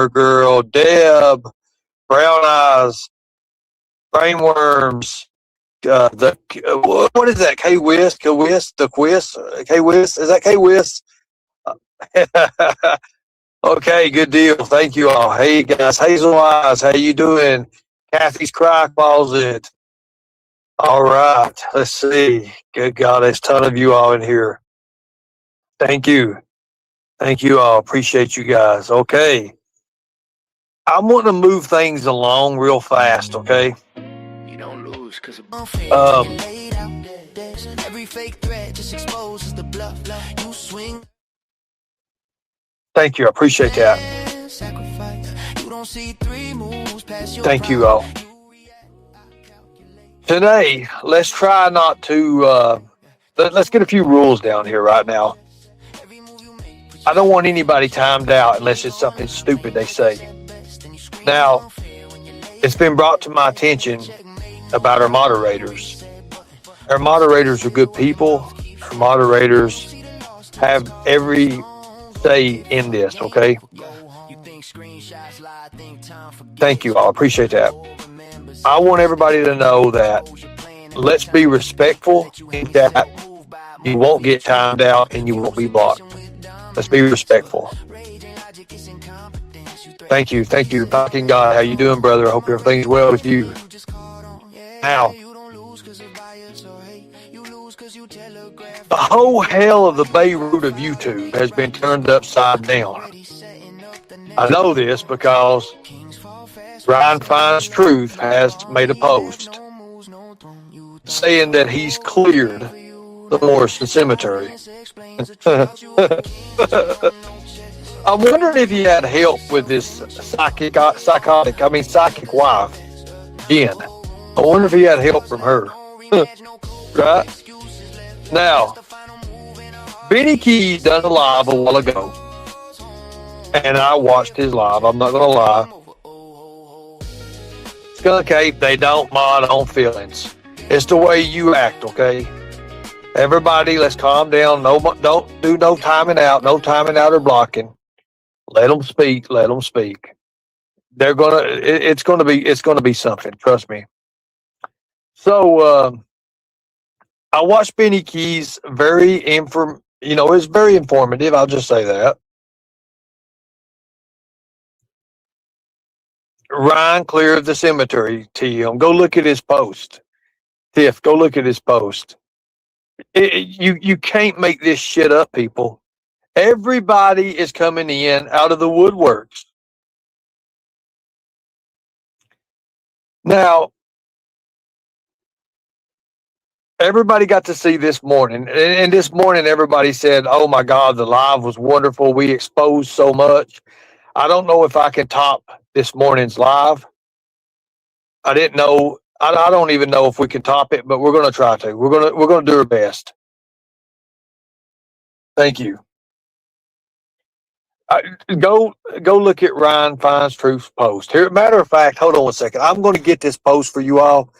Girl, Deb, Brown Eyes, Brainworms, what is that? K-Wiss, is that K-Wiss? Okay, good deal. Thank you all. Hey guys, Hazel Eyes, how you doing? Kathy's Cry Closet. All right, let's see. Good God, there's a ton of you all in here. Thank you. Thank you all. Appreciate you guys. Okay. I'm wanting to move things along real fast, okay? You don't lose because every fake threat just exposes the bluff. You swing. Thank you. I appreciate that. Thank you all. Today, let's try not to, let's get a few rules down here right now. I don't want anybody timed out unless it's something stupid they say. Now, it's been brought to my attention about our moderators. Our moderators are good people. Our moderators have every say in this, okay? Thank you all. I appreciate that. I want everybody to know that let's be respectful in that you won't get timed out and you won't be blocked. Let's be respectful. Thank you. Thank you. Talking God, how you doing, brother? I hope everything's well with you. Now, the whole hell of the Beirut of YouTube has been turned upside down. I know this because Ryan Finds Truth has made a post saying that he's cleared the Morrison Cemetery. I'm wondering if he had help with this psychic wife, Jen. I wonder if he had help from her. Right? Now, Benny Key done a live a while ago, and I watched his live. I'm not going to lie. Skunk Ape, they don't mod on feelings. It's the way you act, okay? Everybody, let's calm down. No, don't do no timing out. No timing out or blocking. Let them speak. Let them speak. They're gonna. It's gonna be something. Trust me. So I watched Benny Keys. It's very informative. I'll just say that. Ryan cleared the cemetery. TM. Go look at his post. Tiff, go look at his post. You can't make this shit up, people. Everybody is coming in out of the woodworks. Now, everybody got to see this morning. And this morning, everybody said, oh my God, the live was wonderful. We exposed so much. I don't know if I can top this morning's live. I didn't know. I don't even know if we can top it, but we're going to try to. We're going to do our best. Thank you. Go look at Ryan Finds Truth's post. Here, matter of fact, hold on one second. I'm going to get this post for you all.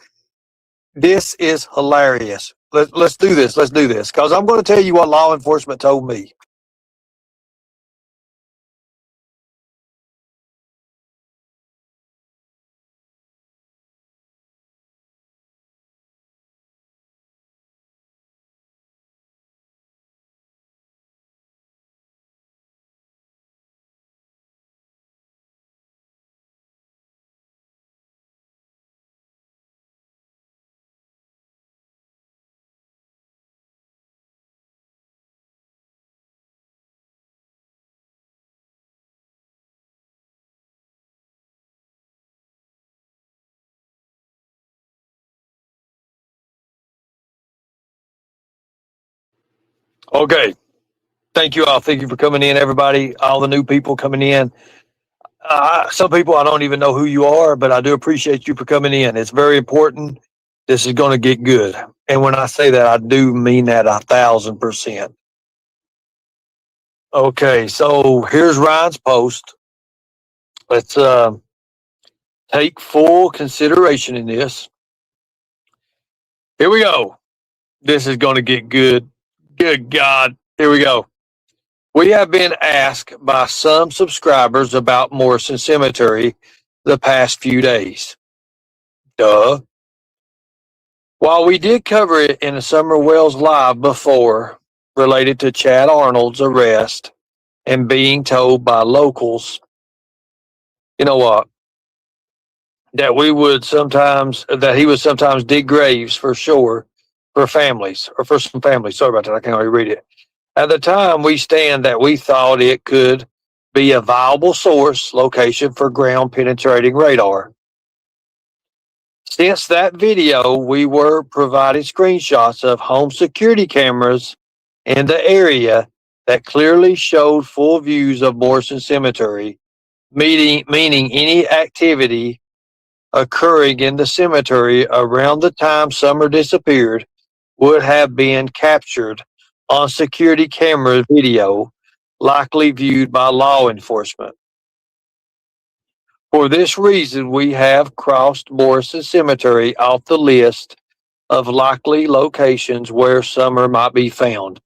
This is hilarious. Let's do this. Let's do this because I'm going to tell you what law enforcement told me. Okay. Thank you all. Thank you for coming in, everybody. All the new people coming in. Some people, I don't even know who you are, but I do appreciate you for coming in. It's very important. This is going to get good. And when I say that, I do mean that 1,000%. Okay, so here's Ryan's post. Let's take full consideration in this. Here we go. This is going to get good. Good God. Here we go. We have been asked by some subscribers about Morrison Cemetery the past few days. Duh. While we did cover it in a Summer Wells Live before, related to Chad Arnold's arrest and being told by locals, you know what, that he would sometimes dig graves for sure for families or for some families. Sorry about that. I can't really read it. At the time, we stand that we thought it could be a viable source location for ground penetrating radar. Since that video, we were provided screenshots of home security cameras in the area that clearly showed full views of Morrison Cemetery, meaning any activity occurring in the cemetery around the time Summer disappeared would have been captured on security camera video, likely viewed by law enforcement. For this reason, we have crossed Morrison Cemetery off the list of likely locations where Summer might be found.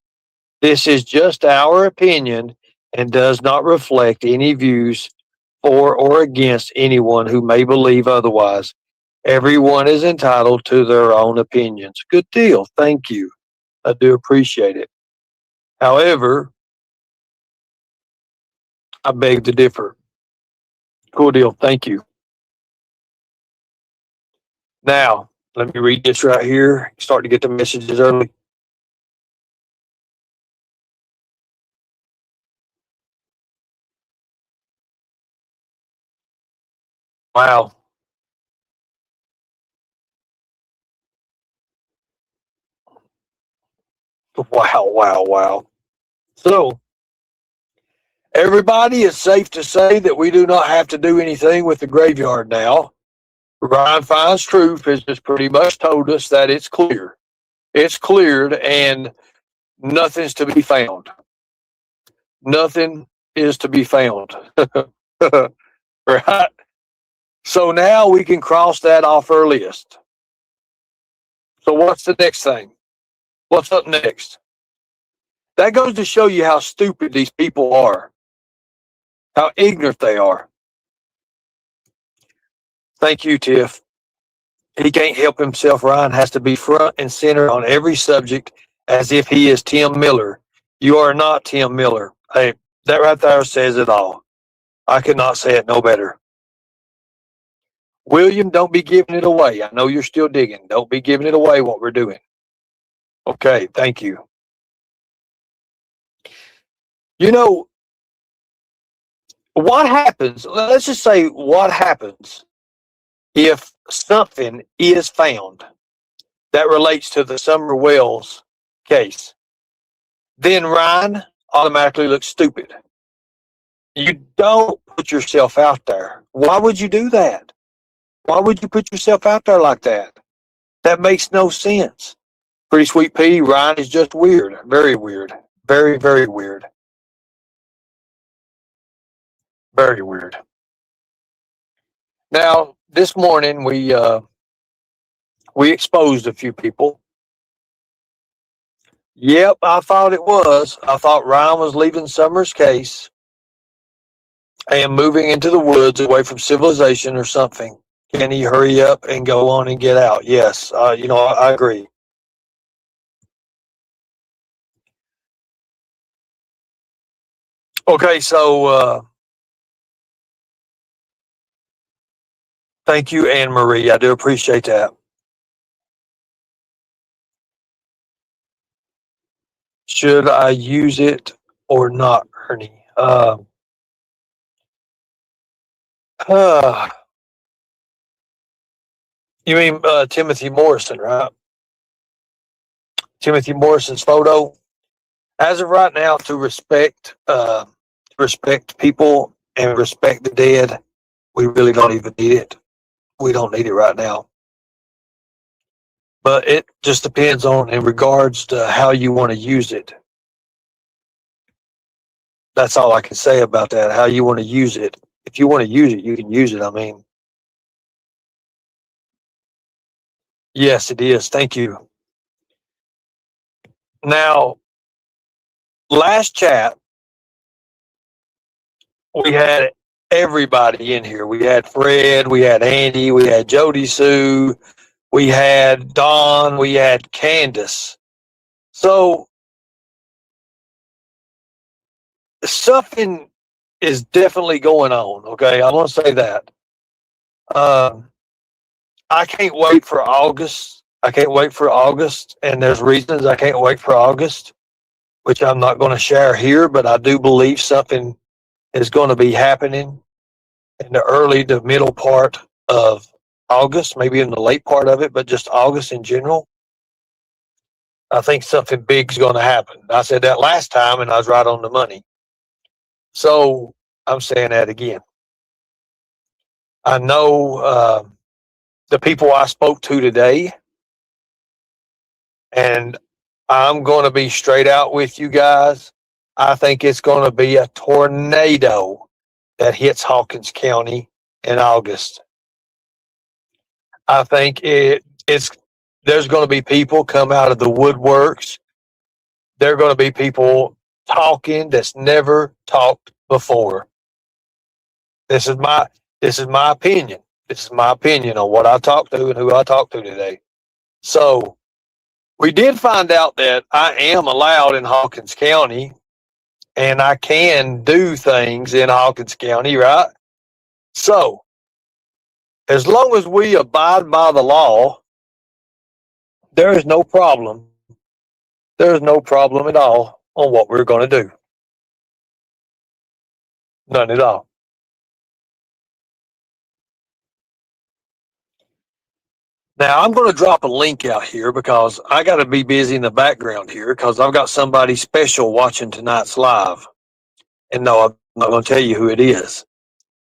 This is just our opinion and does not reflect any views for or against anyone who may believe otherwise. Everyone is entitled to their own opinions. Good deal. Thank you. I do appreciate it. However, I beg to differ. Cool deal. Thank you. Now, let me read this right here. Start to get the messages early. Wow. Wow, wow, wow. So, everybody, it's safe to say that we do not have to do anything with the graveyard now. Ryan Fine's Truth has just pretty much told us that it's clear. It's cleared and nothing's to be found. Nothing is to be found. Right? So now we can cross that off our list. So what's the next thing? What's up next? That goes to show you how stupid these people are, how ignorant they are. Thank you, Tiff. He can't help himself. Ryan has to be front and center on every subject as if he is Tim Miller. You are not Tim Miller. Hey, that right there says it all. I could not say it no better. William, don't be giving it away. I know you're still digging. Don't be giving it away what we're doing. Okay, thank you. You know, what happens, let's just say what happens if something is found that relates to the Summer Wells case? Then Ryan automatically looks stupid. You don't put yourself out there. Why would you do that? Why would you put yourself out there like that? That makes no sense. Pretty Sweet Pea, Ryan is just weird. Very weird. Very, very weird. Very weird. Now, this morning we exposed a few people. Yep, I thought it was. I thought Ryan was leaving Summer's case and moving into the woods away from civilization or something. Can he hurry up and go on and get out? Yes, I agree. Okay, so thank you, Anne Marie. I do appreciate that. Should I use it or not, Ernie? Uh, you mean Timothy Morrison, right? Timothy Morrison's photo. As of right now, to respect people and respect the dead, we really don't even need it. We don't need it right now. But it just depends on in regards to how you want to use it. That's all I can say about that. How you want to use it. If you want to use it, you can use it. I mean, yes, it is. Thank you. Now, last chat, we had everybody in here. We had Fred, we had Andy, we had Jody Sue, we had Don, we had Candace. So something is definitely going on. Okay, I'm gonna say that. Um, I can't wait for August. I can't wait for August, and there's reasons I can't wait for August, which I'm not going to share here. But I do believe something is going to be happening in the early to middle part of August, maybe in the late part of it, but just August in general. I think something big is going to happen. I said that last time, and I was right on the money. So I'm saying that again. I know the people I spoke to today, and I'm going to be straight out with you guys. I think it's going to be a tornado that hits Hawkins County in August. I think it's there's going to be people come out of the woodworks. There are going to be people talking that's never talked before. This is my this is my opinion. This is my opinion on what I talked to and who I talked to today. So we did find out that I am allowed in Hawkins County and I can do things in Hawkins County, right? So as long as we abide by the law, there is no problem. There is no problem at all on what we're going to do. None at all. Now, I'm going to drop a link out here because I got to be busy in the background here because I've got somebody special watching tonight's live. And no, I'm not going to tell you who it is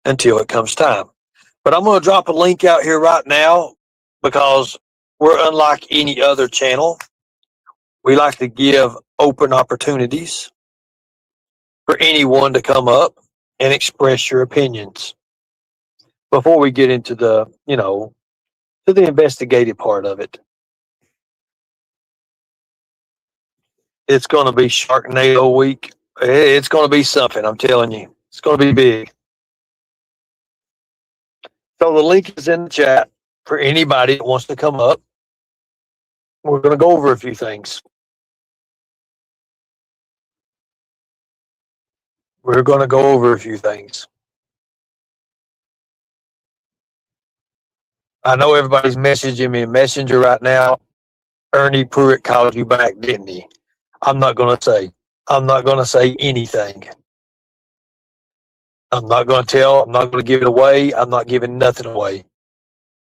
until it comes time. But I'm going to drop a link out here right now because we're unlike any other channel. We like to give open opportunities for anyone to come up and express your opinions before we get into the, to the investigative part of it. It's going to be Sharknado week. It's going to be something, I'm telling you. It's going to be big. So the link is in the chat for anybody that wants to come up. We're going to go over a few things. We're going to go over a few things. I know everybody's messaging me in Messenger right now. Ernie Pruitt called you back, didn't he? I'm not going to say. I'm not going to say anything. I'm not going to tell. I'm not going to give it away. I'm not giving nothing away.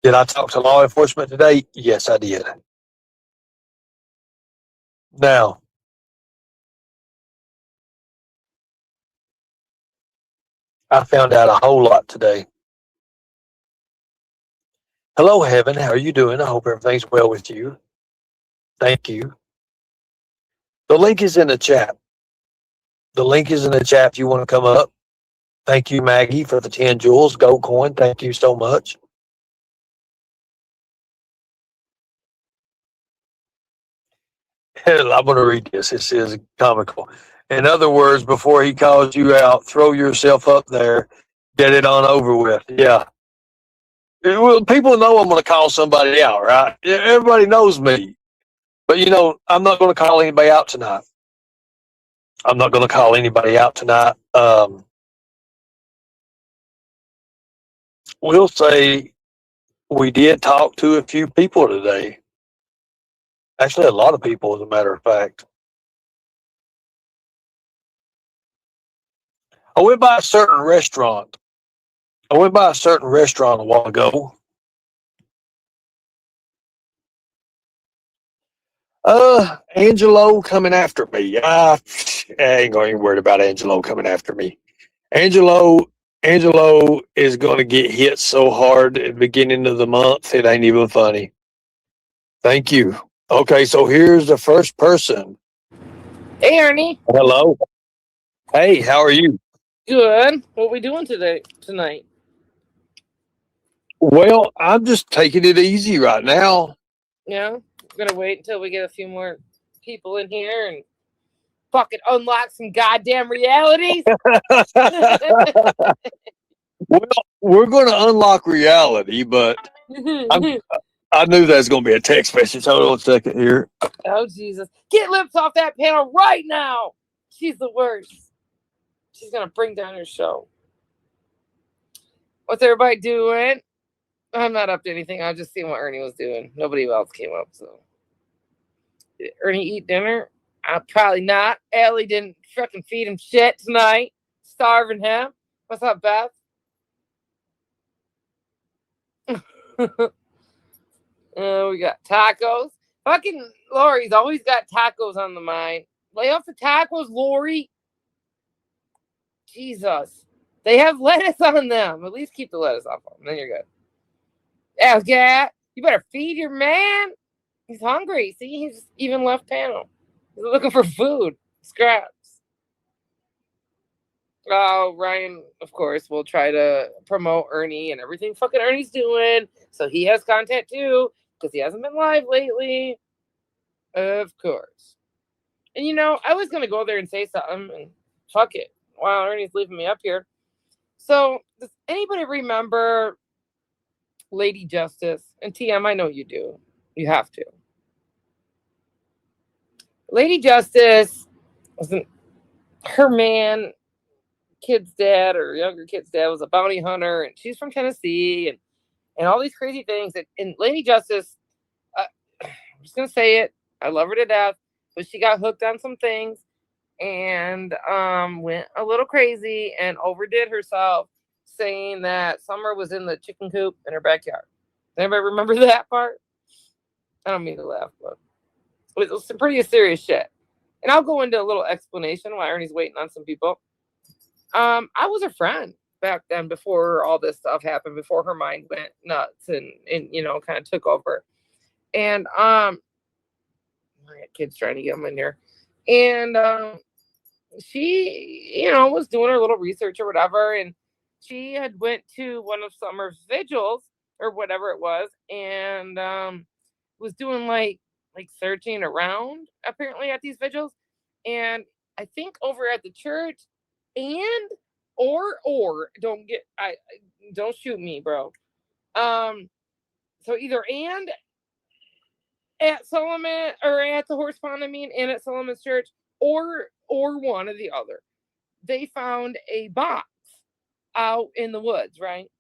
Did I talk to law enforcement today? Yes, I did. Now, I found out a whole lot today. Hello, Heaven. How are you doing? I hope everything's well with you. Thank you. The link is in the chat. The link is in the chat if you want to come up. Thank you, Maggie, for the 10 jewels. Gold coin. Thank you so much. I'm going to read this. This is comical. In other words, before he calls you out, throw yourself up there, get it on over with. Yeah. Well, people know I'm going to call somebody out, right? Everybody knows me. But, I'm not going to call anybody out tonight. I'm not going to call anybody out tonight. We'll say we did talk to a few people today. Actually, a lot of people, as a matter of fact. I went by a certain restaurant. I went by a certain restaurant a while ago. Angelo coming after me. I ain't going to be worried about Angelo coming after me. Angelo is going to get hit so hard at the beginning of the month, it ain't even funny. Thank you. Okay, so here's the first person. Hey, Ernie. Hello. Hey, how are you? Good. What are we doing tonight? Well, I'm just taking it easy right now. Yeah, we're gonna wait until we get a few more people in here, and fucking unlock some goddamn realities. Well, we're going to unlock reality, but I knew that was going to be a text message. Hold on a second here. Oh, Jesus. Get Lips off that panel right now. She's the worst. She's going to bring down your show. What's everybody doing? I'm not up to anything. I was just seeing what Ernie was doing. Nobody else came up, so. Did Ernie eat dinner? Probably not. Ellie didn't fucking feed him shit tonight. Starving him. What's up, Beth? We got tacos. Fucking Lori's always got tacos on the mind. Lay off the tacos, Lori. Jesus. They have lettuce on them. At least keep the lettuce off them. Then you're good. Yeah, you better feed your man. He's hungry. See, he's even left panel. He's looking for food. Scraps. Oh, Ryan, of course, will try to promote Ernie and everything fucking Ernie's doing. So he has content too, because he hasn't been live lately. Of course. And I was going to go there and say something, and fuck it. Wow, Ernie's leaving me up here. So, does anybody remember Lady Justice? And TM, I know you do. You have to. Lady Justice wasn't her man, kid's dad or younger kid's dad was a bounty hunter, and she's from Tennessee, and all these crazy things. And Lady Justice, I'm just gonna say it. I love her to death, but she got hooked on some things and went a little crazy and overdid herself, saying that Summer was in the chicken coop in her backyard. Does anybody remember that part? I don't mean to laugh, but it was some pretty serious shit. And I'll go into a little explanation why Ernie's waiting on some people. I was a friend back then before all this stuff happened, before her mind went nuts and kind of took over. And I got kids trying to get them in here. And she, was doing her little research or whatever, and she had went to one of Summer's vigils or whatever it was, and was doing like searching around apparently at these vigils, and I think over at the church, and or don't shoot me, bro. So either and at Solomon or at the horse pond, and at Solomon's church, or one or the other. They found a box out in the woods, right?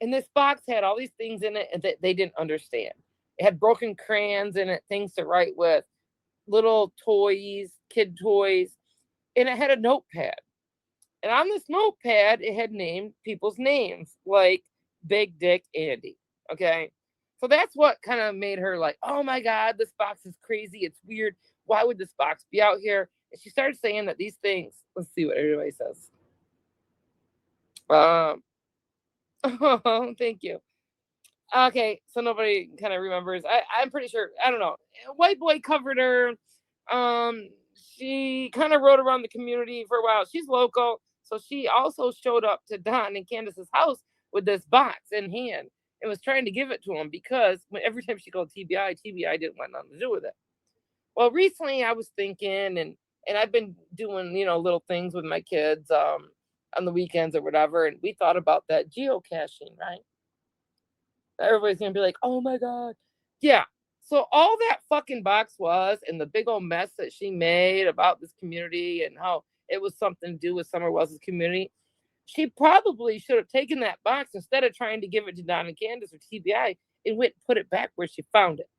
And this box had all these things in it that they didn't understand. It had broken crayons in it, things to write with, little toys, kid toys, and it had a notepad. And on this notepad, it had named people's names, like Big Dick Andy. Okay. So that's what kind of made her like, oh my God, this box is crazy. It's weird. Why would this box be out here? And she started saying that these things, let's see what everybody says. Oh, thank you. Okay, so nobody kind of remembers. I'm pretty sure, I don't know. White boy covered her. She kind of rode around the community for a while. She's local. So she also showed up to Don and Candace's house with this box in hand and was trying to give it to him because every time she called TBI didn't want nothing to do with it. Well, recently I was thinking, and I've been doing, little things with my kids on the weekends or whatever, and we thought about that geocaching, right? Everybody's going to be like, oh my God. Yeah. So all that fucking box was, and the big old mess that she made about this community and how it was something to do with Summer Wells' community, she probably should have taken that box instead of trying to give it to Don and Candace or TBI and went and put it back where she found it.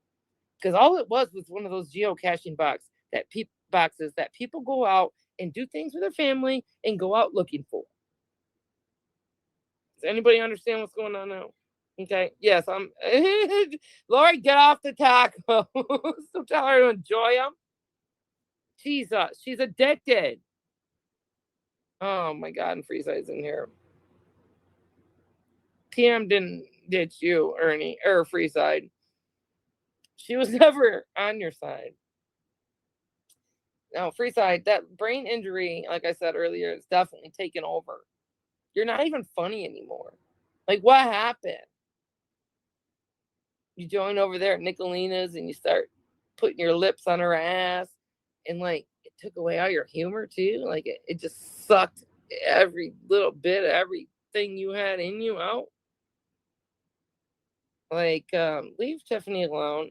Because all it was one of those geocaching boxes that people go out and do things with their family and go out looking for. Does anybody understand what's going on now? Okay. Yes, I'm. Lori, get off the taco. So tell her to enjoy them. Jesus, she's addicted. Oh my God, and Freeside's in here. TM didn't ditch you, Ernie, or Freeside. She was never on your side. No, Freeside, that brain injury, like I said earlier, is definitely taken over. You're not even funny anymore. Like, what happened? You join over there at Nicolina's and you start putting your lips on her ass, and like took away all your humor too. Like it just sucked every little bit of everything you had in you out. Like, leave Tiffany alone.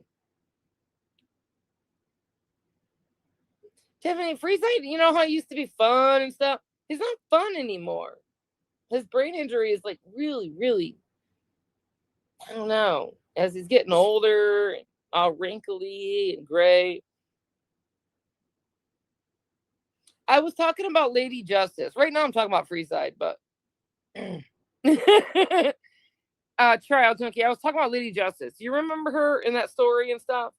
Tiffany, Freeside, you know how he used to be fun and stuff? He's not fun anymore. His brain injury is like really, really, I don't know. As he's getting older, all wrinkly and gray. I was talking about Lady Justice. Right now I'm talking about Freeside, but Trial Junkie. I was talking about Lady Justice. You remember her in that story and stuff?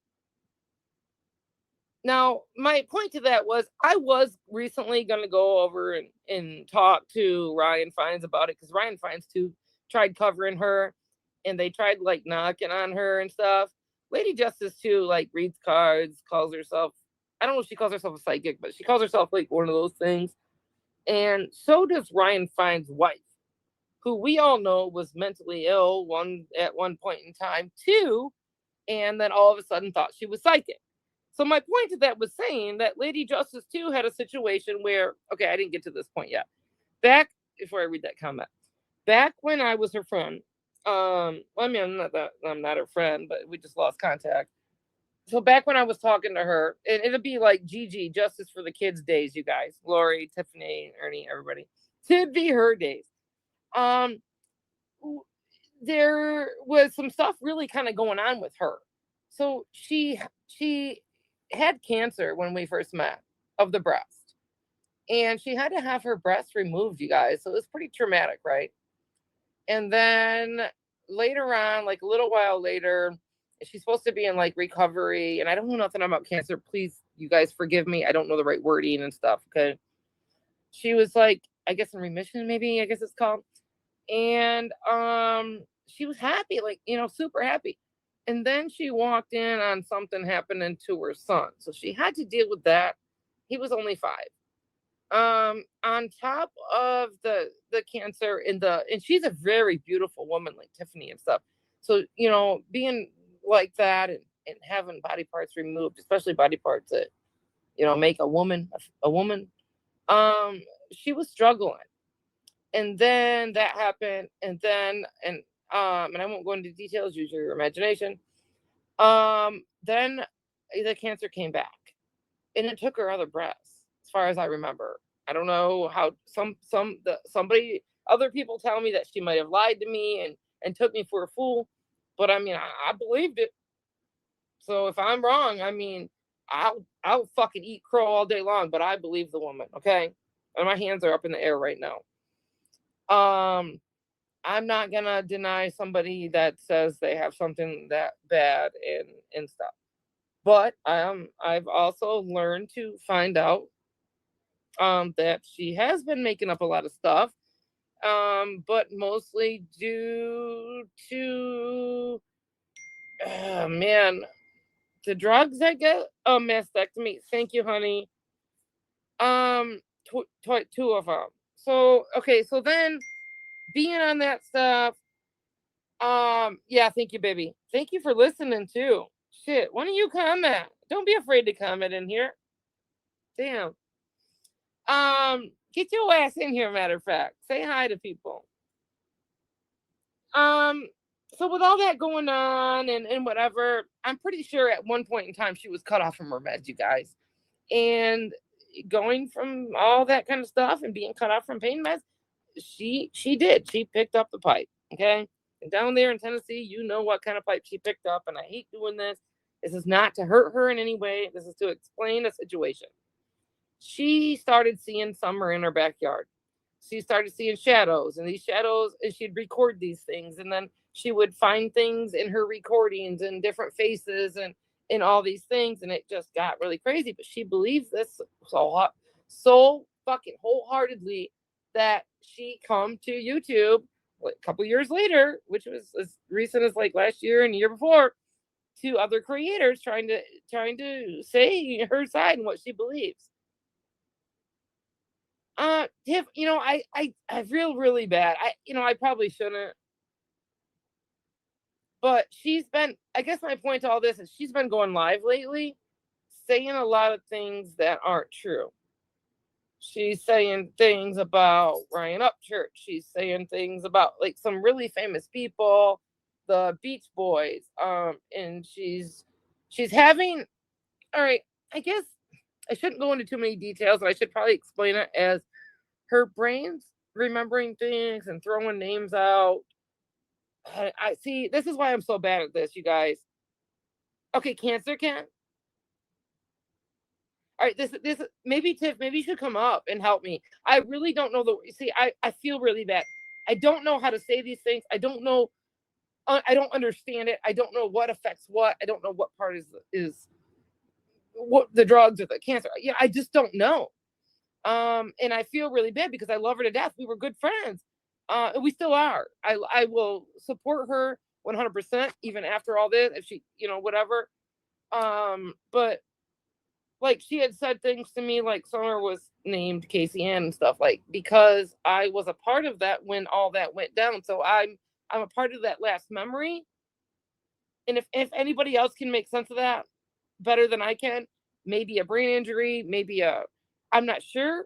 Now, my point to that was I was recently going to go over and talk to Ryan Fiennes about it because Ryan Fiennes too tried covering her and they tried like knocking on her and stuff. Lady Justice too like reads cards, calls herself, I don't know if she calls herself a psychic, but she calls herself like one of those things. And so does Ryan Fiennes' wife, who we all know was mentally ill at one point in time too, and then all of a sudden thought she was psychic. So my point to that was saying that Lady Justice too had a situation where, okay, I didn't get to this point yet. Back before I read that comment, back when I was her friend, I mean, I'm not her friend, but we just lost contact. So back when I was talking to her, and it'd be like Gigi, Justice for the Kids days, you guys, Lori, Tiffany, Ernie, everybody. It'd be her days. There was some stuff really kind of going on with her. So she had cancer when we first met of the breast. And she had to have her breast removed, you guys. So it was pretty traumatic, right? And then later on, like a little while later, she's supposed to be in like recovery. And I don't know nothing about cancer. Please, you guys forgive me. I don't know the right wording and stuff. Okay. She was like, I guess in remission, maybe, I guess it's called. And she was happy, like, super happy. And then she walked in on something happening to her son. So she had to deal with that. He was only 5. On top of the cancer and she's a very beautiful woman like Tiffany and stuff. So, being like that and having body parts removed, especially body parts that, make a woman a woman, she was struggling. And then that happened, and I won't go into details, use your imagination. Then the cancer came back, and it took her other breasts, as far as I remember. I don't know how other people tell me that she might have lied to me and took me for a fool, but I mean, I believed it. So if I'm wrong, I mean, I'll fucking eat crow all day long, but I believe the woman, okay? And my hands are up in the air right now. I'm not gonna deny somebody that says they have something that bad and stuff. But I've also learned to find out that she has been making up a lot of stuff. But mostly due to man, the drugs I get a mastectomy. Thank you, honey. Two of them. So okay, so then being on that stuff. Yeah, thank you, baby. Thank you for listening too. Shit, why don't you comment? Don't be afraid to comment in here. Damn. Get your ass in here, matter of fact. Say hi to people. So with all that going on and whatever, I'm pretty sure at one point in time she was cut off from her meds, you guys. And going from all that kind of stuff and being cut off from pain meds, she did. She picked up the pipe. Okay. And down there in Tennessee, you know what kind of pipe she picked up. And I hate doing this. This is not to hurt her in any way. This is to explain a situation. She started seeing summer in her backyard. She started seeing shadows, and these shadows, and she'd record these things. And then she would find things in her recordings and different faces and all these things. And it just got really crazy. But she believes this so fucking wholeheartedly that she come to YouTube a couple years later, which was as recent as like last year and the year before, to other creators trying to say her side and what she believes. Tiff, I feel really bad. I probably shouldn't, but she's been. I guess my point to all this is she's been going live lately, saying a lot of things that aren't true. She's saying things about Ryan Upchurch. She's saying things about like some really famous people, the Beach Boys. And she's having, all right, I guess I shouldn't go into too many details, and I should probably explain it as her brain's remembering things and throwing names out. I see. This is why I'm so bad at this, you guys. Okay, Cancer can. All right, this maybe Tiff, maybe you should come up and help me. I really don't know the. See, I feel really bad. I don't know how to say these things. I don't know. I don't understand it. I don't know what affects what. I don't know what part is what the drugs or the cancer. Yeah, I just don't know. And I feel really bad because I love her to death. We were good friends. And we still are. I will support her 100% even after all this, if she, whatever. But like she had said things to me like Summer was named Casey Ann and stuff, like, because I was a part of that when all that went down. So I'm a part of that last memory. And if anybody else can make sense of that better than I can, maybe a brain injury, maybe I'm not sure.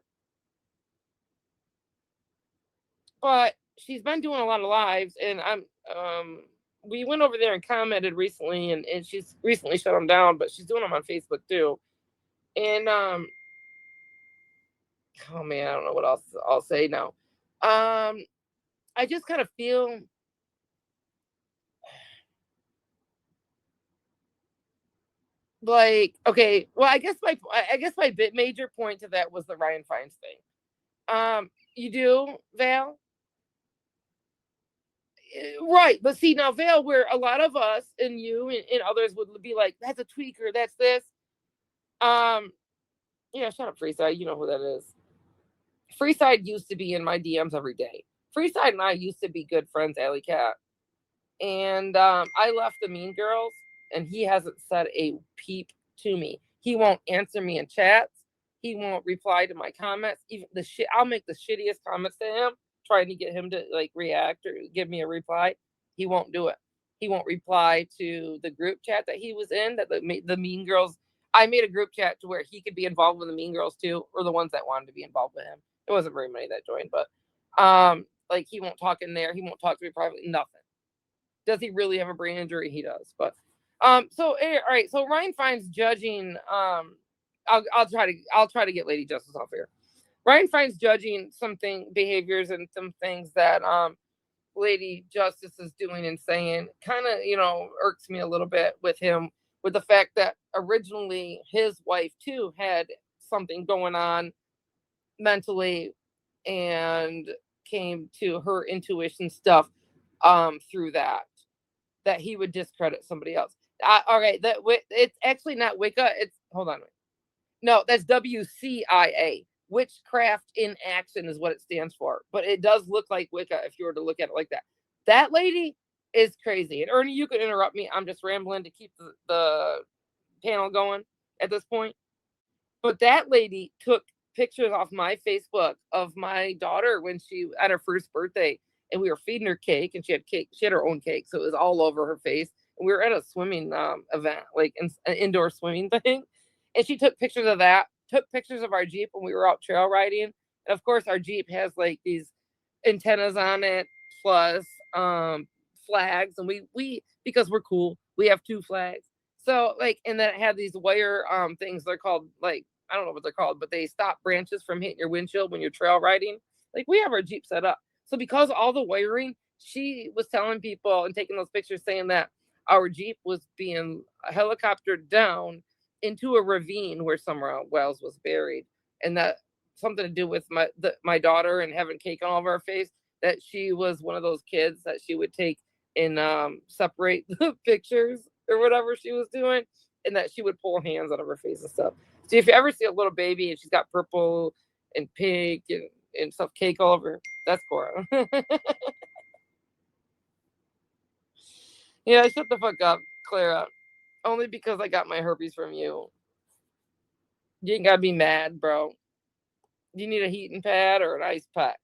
But she's been doing a lot of lives, and we went over there and commented recently, and she's recently shut them down, but she's doing them on Facebook too. And oh man, I don't know what else I'll say now. I just kind of feel like, okay, well, I guess my major point to that was the Ryan Fiennes thing. You do, Val? Right, but see now, Val, where a lot of us and you and others would be like, that's a tweaker, that's this. Um, yeah, shut up, Freeside. You know who that is. Freeside used to be in my DMs every day. Freeside and I used to be good friends, Alley Cat. And I left the Mean Girls, and he hasn't said a peep to me. He won't answer me in chats. He won't reply to my comments. Even the shit, I'll make the shittiest comments to him, trying to get him to like react or give me a reply. He won't do it. He won't reply to the group chat that he was in. That the Mean Girls. I made a group chat to where he could be involved with the Mean Girls too, or the ones that wanted to be involved with him. It wasn't very many that joined, but like he won't talk in there. He won't talk to me privately. Nothing. Does he really have a brain injury? He does. But so all right. So Ryan Fiennes judging. I'll try to get Lady Justice off here. Ryan Fiennes judging something behaviors and some things that Lady Justice is doing and saying kind of irks me a little bit with him, with the fact that originally his wife too had something going on mentally and came to her intuition stuff through that he would discredit somebody else. All right, that it's actually not Wicca. It's hold on. No, that's WCIA. Witchcraft in Action is what it stands for. But it does look like Wicca if you were to look at it like that. That lady is crazy. And Ernie, you could interrupt me. I'm just rambling to keep the panel going at this point. But that lady took pictures off my Facebook of my daughter when she at her first birthday, and we were feeding her cake, and she had cake. She had her own cake, so it was all over her face. And we were at a swimming event, like an indoor swimming thing, and she took pictures of that. Took pictures of our Jeep when we were out trail riding, and of course our Jeep has like these antennas on it plus flags, and we because we're cool, we have two flags. So like, and then it had these wire things. They're called like, I don't know what they're called, but they stop branches from hitting your windshield when you're trail riding. Like we have our Jeep set up. So because all the wiring, she was telling people and taking those pictures saying that our Jeep was being helicoptered down into a ravine where Summer Wells was buried, and that something to do with my daughter and having cake all over her face. That she was one of those kids that she would take and separate the pictures or whatever she was doing, and that she would pull hands out of her face and stuff. So if you ever see a little baby and she's got purple and pink and stuff cake all over, that's Cora. Yeah, shut the fuck up, Clara. Only because I got my herpes from you. You ain't gotta be mad, bro. Do you need a heating pad or an ice pack?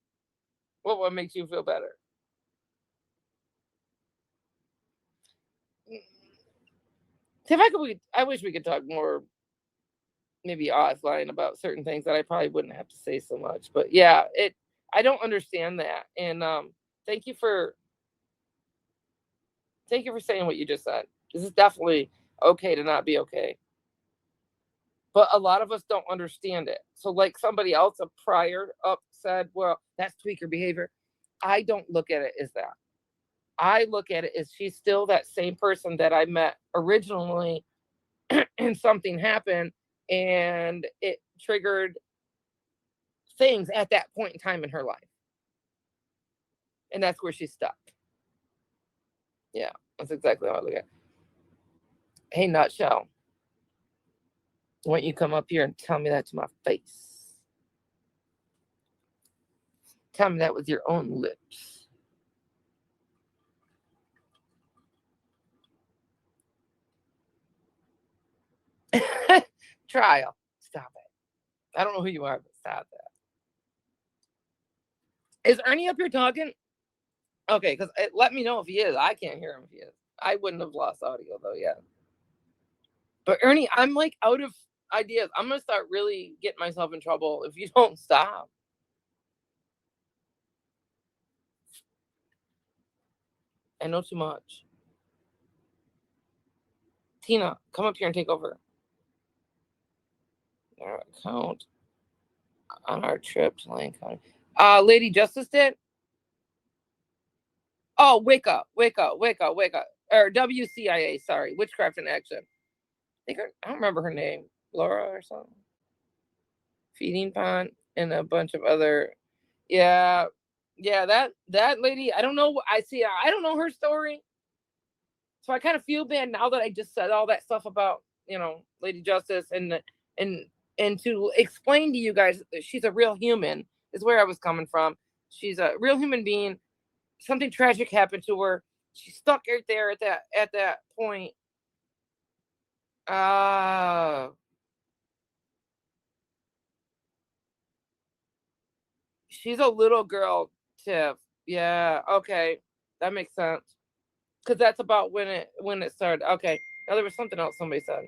What makes you feel better? See, I wish we could talk more maybe offline about certain things that I probably wouldn't have to say so much. But yeah, I don't understand that. And thank you for saying what you just said. This is definitely okay to not be okay. But a lot of us don't understand it. So like somebody else a prior up said, well, that's tweaker behavior. I don't look at it as that. I look at it as she's still that same person that I met originally and something happened and it triggered things at that point in time in her life. And that's where she's stuck. Yeah, that's exactly how I look at it. Hey, Nutshell. Why don't you come up here and tell me that to my face? Tell me that with your own lips. Trial. Stop it. I don't know who you are, but stop that. Is Ernie up here talking? Okay, because let me know if he is. I can't hear him if he is. I wouldn't have lost audio, though, yeah. But Ernie, I'm like out of ideas. I'm going to start really getting myself in trouble if you don't stop. I know too much. Tina, come up here and take over. Our account on our trip to Lane County. Lady Justice did? Oh, wake up. Or WCIA, sorry. Witchcraft in Action. I don't remember her name. Laura or something. Feeding Pond and a bunch of other. Yeah, that lady. I don't know. I don't know her story. So I kind of feel bad now that I just said all that stuff about Lady Justice and to explain to you guys that she's a real human is where I was coming from. She's a real human being. Something tragic happened to her. She's stuck right there at that point. She's a little girl, Tiff. Yeah, okay. That makes sense. Because that's about when it started. Okay. Now there was something else somebody said.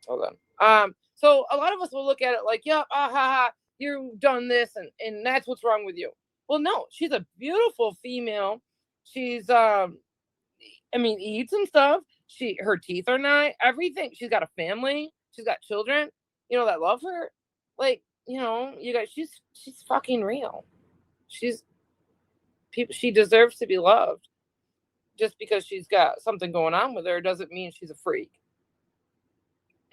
Hold on. So a lot of us will look at it like, yep, ha ha, you've done this and that's what's wrong with you. Well, no, she's a beautiful female. She's eats and stuff. Her teeth are nice, everything. She's got a family, she's got children, that love her. Like, you guys, she's fucking real. She deserves to be loved. Just because she's got something going on with her doesn't mean she's a freak.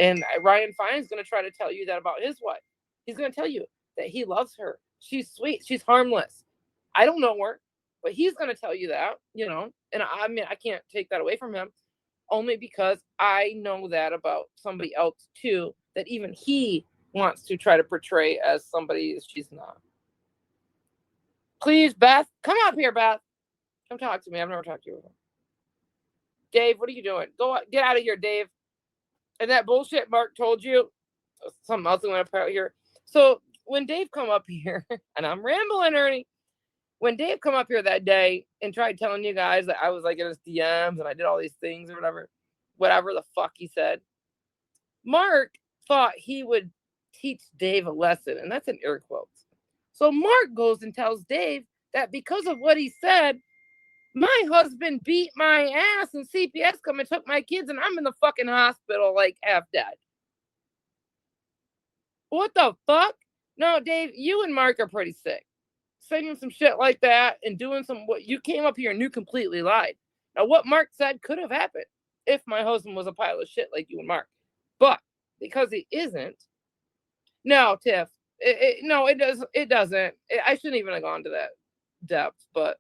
And Ryan Fine's going to try to tell you that about his wife. He's going to tell you that he loves her. She's sweet. She's harmless. I don't know her, but he's going to tell you that, and I can't take that away from him only because I know that about somebody else too, that even he wants to try to portray as somebody she's not. Please, Beth, come up here, Beth. Come talk to me. I've never talked to you before. Dave, what are you doing? Get out of here, Dave. And that bullshit Mark told you, something else I'm going to put out here. So when Dave come up here, and I'm rambling, Ernie, when Dave come up here that day and tried telling you guys that I was like in his DMs and I did all these things or whatever the fuck he said, Mark thought he would teach Dave a lesson, and that's in air quotes. So Mark goes and tells Dave that because of what he said, my husband beat my ass and CPS come and took my kids and I'm in the fucking hospital like half dead. What the fuck? No, Dave, you and Mark are pretty sick. Saying some shit like that and doing what you came up here and you completely lied. Now, what Mark said could have happened if my husband was a pile of shit like you and Mark. But because he isn't, no, Tiff, it doesn't. I shouldn't even have gone to that depth, but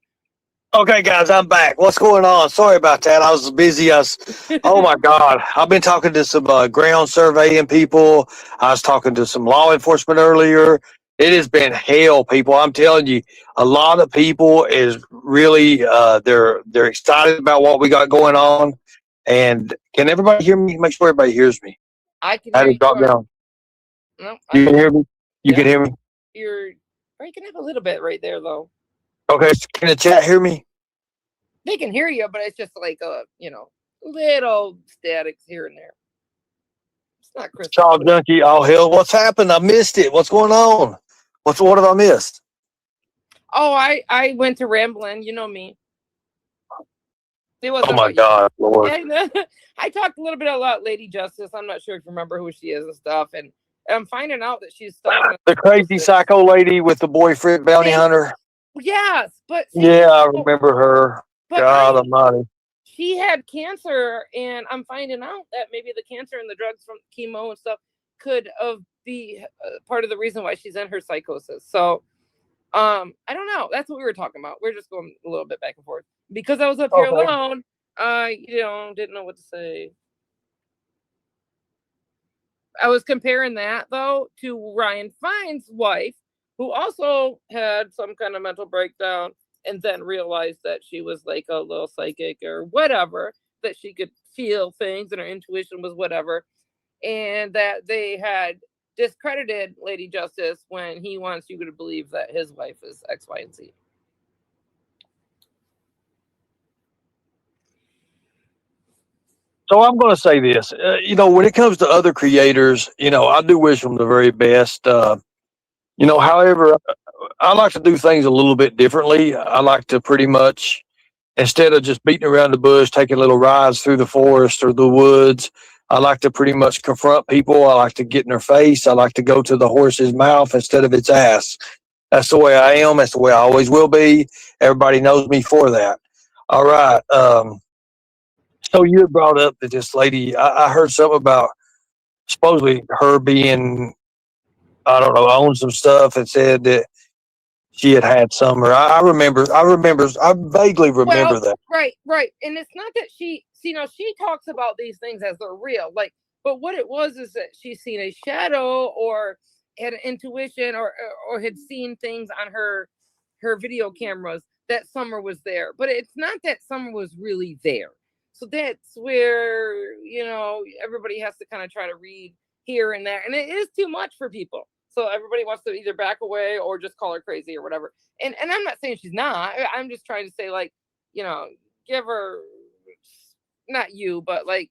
Okay, guys, I'm back. What's going on? Sorry about that. I was busy. Oh my God. I've been talking to some ground surveying people. I was talking to some law enforcement earlier. It has been hell, people. I'm telling you, a lot of people is really they're excited about what we got going on. And can everybody hear me? Make sure everybody hears me. I can I had hear to you. drop down. No, You can hear me. You can hear me. You're breaking up a little bit right there, though. Okay, can the chat hear me? They can hear you, but it's just like little statics here and there. not Chris. Child junkie, all hell. What's happened? I missed it. What's going on? What have I missed? Oh, I went to rambling. You know me. It wasn't Oh my about God, Lord. you. And, I talked a little bit about Lady Justice. I'm not sure if you remember who she is and stuff. And I'm finding out that she's stalking The crazy psycho lady with the boyfriend bounty hunter. Yes, but see, Yeah, I remember her. but God Almighty. she had cancer, and I'm finding out that maybe the cancer and the drugs from chemo and stuff could be part of the reason why she's in her psychosis. So, I don't know. That's what we were talking about. We're just going a little bit back and forth because I was up here alone. Didn't know what to say. I was comparing that though to Ryan Fine's wife, who also had some kind of mental breakdown and then realized that she was like a little psychic or whatever, that she could feel things and her intuition was whatever, and that they had discredited Lady Justice when he wants you to believe that his wife is X, Y, and Z. So I'm going to say this. When it comes to other creators, I do wish them the very best. However, I like to do things a little bit differently. I like to pretty much, instead of just beating around the bush, taking little rides through the forest or the woods, I like to pretty much confront people. I like to get in their face. I like to go to the horse's mouth instead of its ass. That's the way I am. That's the way I always will be. Everybody knows me for that. All right. So you had brought up that this lady, I heard something about supposedly her being, I don't know, owned some stuff and said that she had some, or I vaguely remember that. Right. And it's not that she talks about these things as they're real, but what it was is that she's seen a shadow or had an intuition or had seen things on her video cameras that Summer was there. But it's not that Summer was really there. So that's where, everybody has to kind of try to read here and there. And it is too much for people. So everybody wants to either back away or just call her crazy or whatever. And I'm not saying she's not. I'm just trying to say, give her, not you, but lay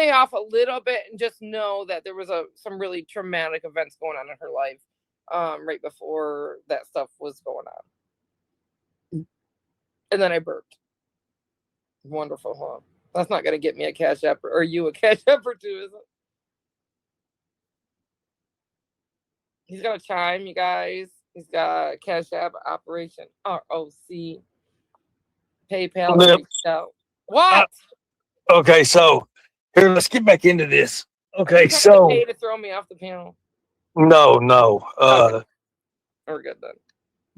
off a little bit and just know that there was some really traumatic events going on in her life right before that stuff was going on. And then I burped. Wonderful, huh? That's not going to get me a Cash App or you a Cash App or two, is it? He's got a chime, you guys. He's got a Cash App Operation ROC. PayPal reached out. What? Okay, so here, let's get back into this. Okay, so pay to throw me off the panel. No. Okay. We're good then.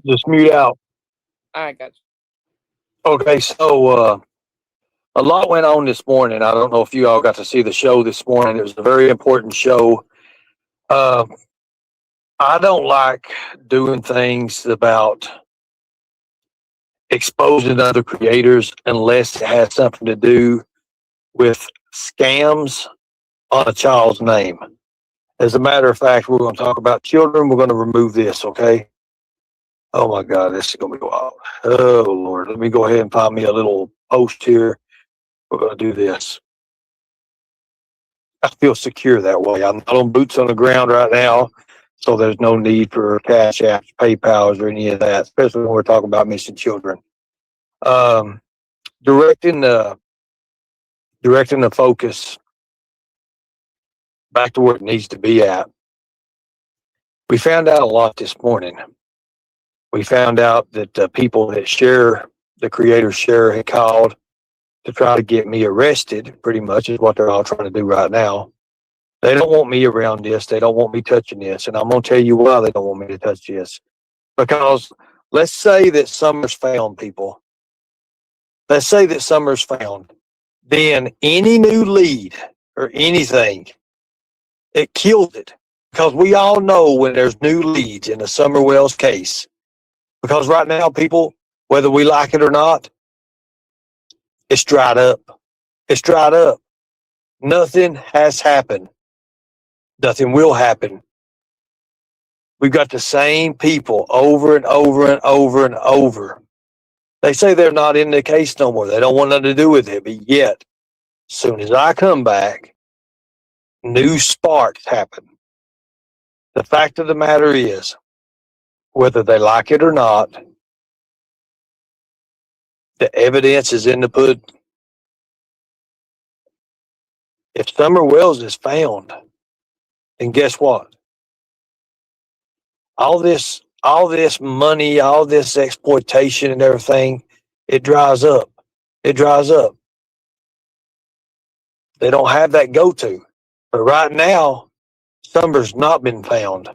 Just mute out. I got you. Okay, so a lot went on this morning. I don't know if you all got to see the show this morning. It was a very important show. I don't like doing things about exposing other creators unless it has something to do with scams on a child's name. As a matter of fact, we're going to talk about children. We're going to remove this, okay? Oh my God, this is going to be wild. Oh Lord, let me go ahead and find me a little post here. We're going to do this. I feel secure that way. I'm not on boots on the ground right now, so there's no need for Cash Apps, PayPals, or any of that, especially when we're talking about missing children. Directing the focus back to where it needs to be at. We found out a lot this morning. We found out that people that the creators share had called to try to get me arrested, pretty much is what they're all trying to do right now. They don't want me around this. They don't want me touching this. And I'm going to tell you why they don't want me to touch this. Because let's say that Summer's found, people. Let's say that Summer's found. Then any new lead or anything, it kills it. Because we all know when there's new leads in the Summer Wells case. Because right now, people, whether we like it or not, it's dried up. It's dried up. Nothing has happened. Nothing will happen. We've got the same people over and over and over and over. They say they're not in the case no more. They don't want nothing to do with it. But yet, as soon as I come back, new sparks happen. The fact of the matter is, whether they like it or not, the evidence is in the pudding. If Summer Wells is found, then guess what? All this money, all this exploitation and everything, it dries up. It dries up. They don't have that go-to. But right now, Summer's not been found.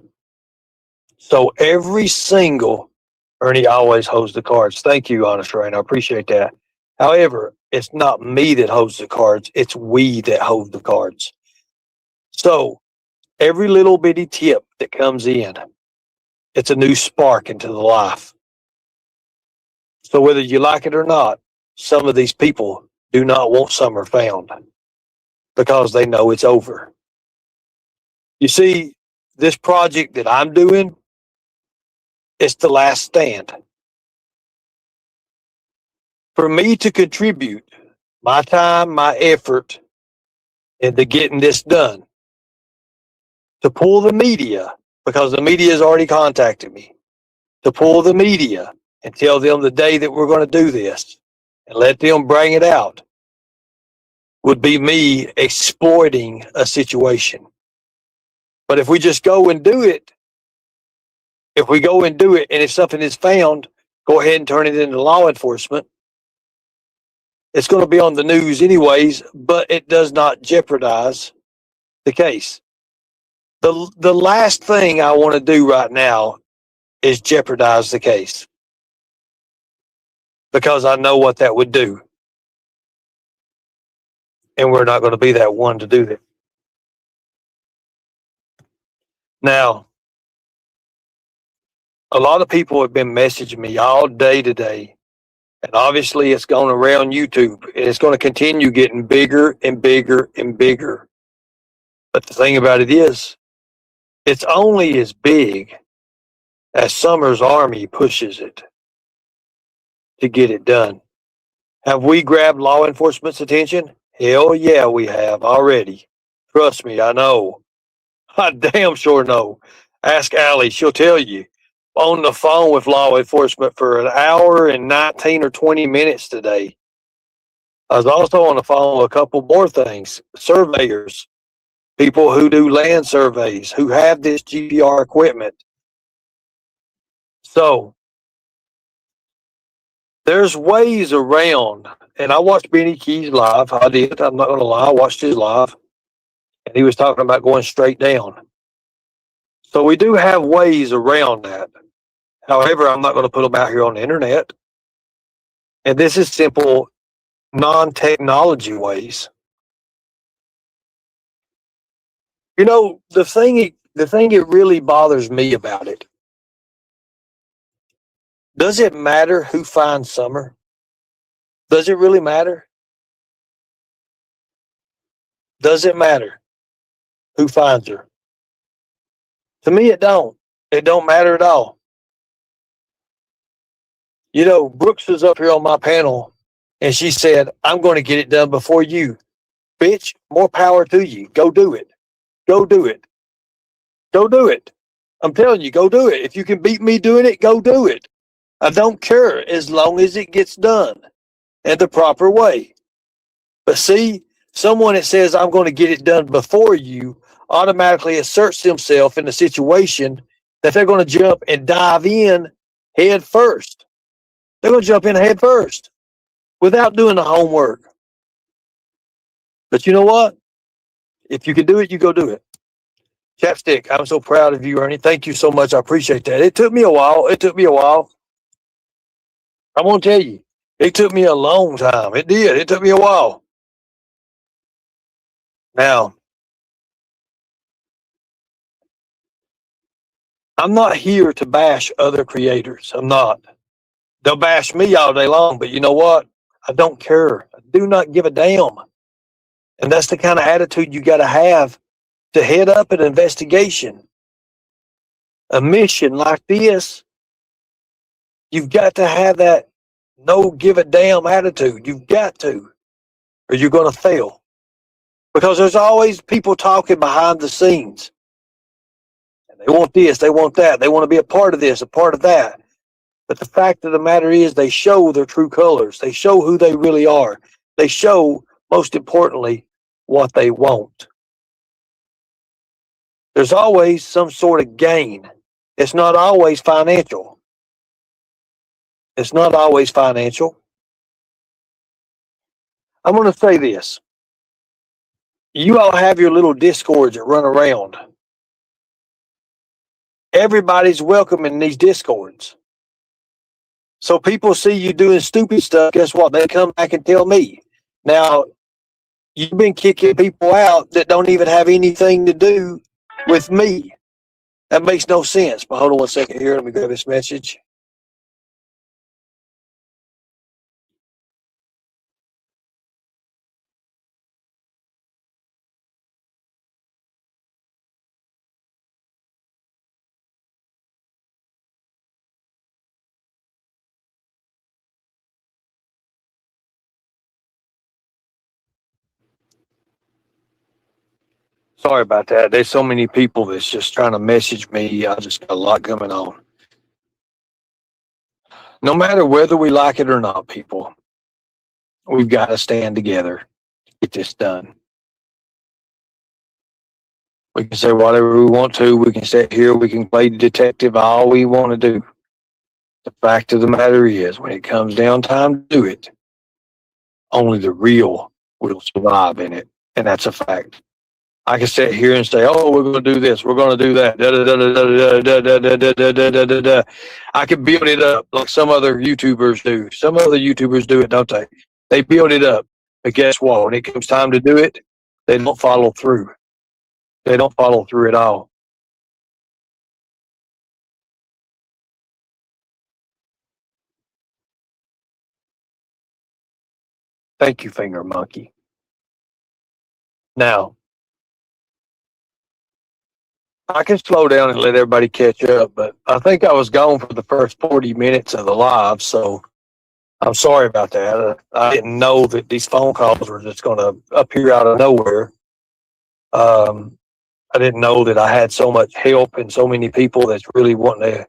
So every single Ernie always holds the cards. Thank you, Honest Rain. I appreciate that. However, it's not me that holds the cards. It's we that hold the cards. So every little bitty tip that comes in, it's a new spark into the life. So whether you like it or not, some of these people do not want Summer found because they know it's over. You see, this project that I'm doing, it's the last stand. For me to contribute my time, my effort into getting this done, to pull the media, because the media has already contacted me, to pull the media and tell them the day that we're going to do this and let them bring it out, would be me exploiting a situation. But if we just go and do it, and if something is found, go ahead and turn it into law enforcement. It's going to be on the news anyways, but it does not jeopardize the case. The last thing I want to do right now is jeopardize the case, because I know what that would do. And we're not going to be that one to do that. Now, a lot of people have been messaging me all day today. And obviously it's gone around YouTube, and it's going to continue getting bigger and bigger and bigger. But the thing about it is, it's only as big as Summer's army pushes it to get it done. Have we grabbed law enforcement's attention? Hell yeah, we have already. Trust me, I know. I damn sure know. Ask Allie, she'll tell you. On the phone with law enforcement for an hour and 19 or 20 minutes today. I was also on the phone with a couple more things. Surveyors, people who do land surveys, who have this GPR equipment. So there's ways around, and I watched Benny Keys live. I did. I'm not going to lie. I watched his live, and he was talking about going straight down. So we do have ways around that. However, I'm not going to put them out here on the internet. And this is simple, non-technology ways. You know, the thing it really bothers me about it. Does it matter who finds Summer? Does it really matter? Does it matter who finds her? To me, it don't. It don't matter at all. You know, Brooks was up here on my panel, and she said, I'm going to get it done before you. Bitch, more power to you. Go do it. Go do it. Go do it. I'm telling you, go do it. If you can beat me doing it, go do it. I don't care as long as it gets done in the proper way. But see, someone that says, I'm going to get it done before you, automatically asserts themselves in a situation that they're going to jump and dive in head first. They're going to jump in head first without doing the homework. But you know what? If you can do it, you go do it. Chapstick, I'm so proud of you, Ernie. Thank you so much. I appreciate that. It took me a while. I'm going to tell you, it took me a long time. It did. It took me a while. Now, I'm not here to bash other creators. I'm not. They'll bash me all day long, but you know what? I don't care. I do not give a damn. And that's the kind of attitude you got to have to head up an investigation. A mission like this, you've got to have that no give a damn attitude. You've got to, or you're going to fail. because there's always people talking behind the scenes. They want this, they want that, they want to be a part of this, a part of that. But the fact of the matter is, they show their true colors. They show who they really are. They show, most importantly, what they want. There's always some sort of gain. It's not always financial. It's not always financial. I'm going to say this. You all have your little discords that run around. Everybody's welcome in these discords. So people see you doing stupid stuff. Guess what? They come back and tell me. Now, you've been kicking people out that don't even have anything to do with me. That makes no sense. But hold on 1 second here. Let me grab this message. Sorry about that. There's so many people that's just trying to message me. I just got a lot going on. No matter whether we like it or not, people, we've got to stand together to get this done. We can say whatever we want to. We can sit here. We can play detective all we want to do. The fact of the matter is, when it comes down time to do it, only the real will survive in it. And that's a fact. I can sit here and say, "Oh, we're going to do this. We're going to do that." I can build it up like some other YouTubers do. Some other YouTubers do it, don't they? They build it up. But guess what? When it comes time to do it, they don't follow through. They don't follow through at all. Thank you, Finger Monkey. Now, I can slow down and let everybody catch up, but I think I was gone for the first 40 minutes of the live, so I'm sorry about that. I didn't know that these phone calls were just going to appear out of nowhere. I didn't know that I had so much help and so many people that's really wanting to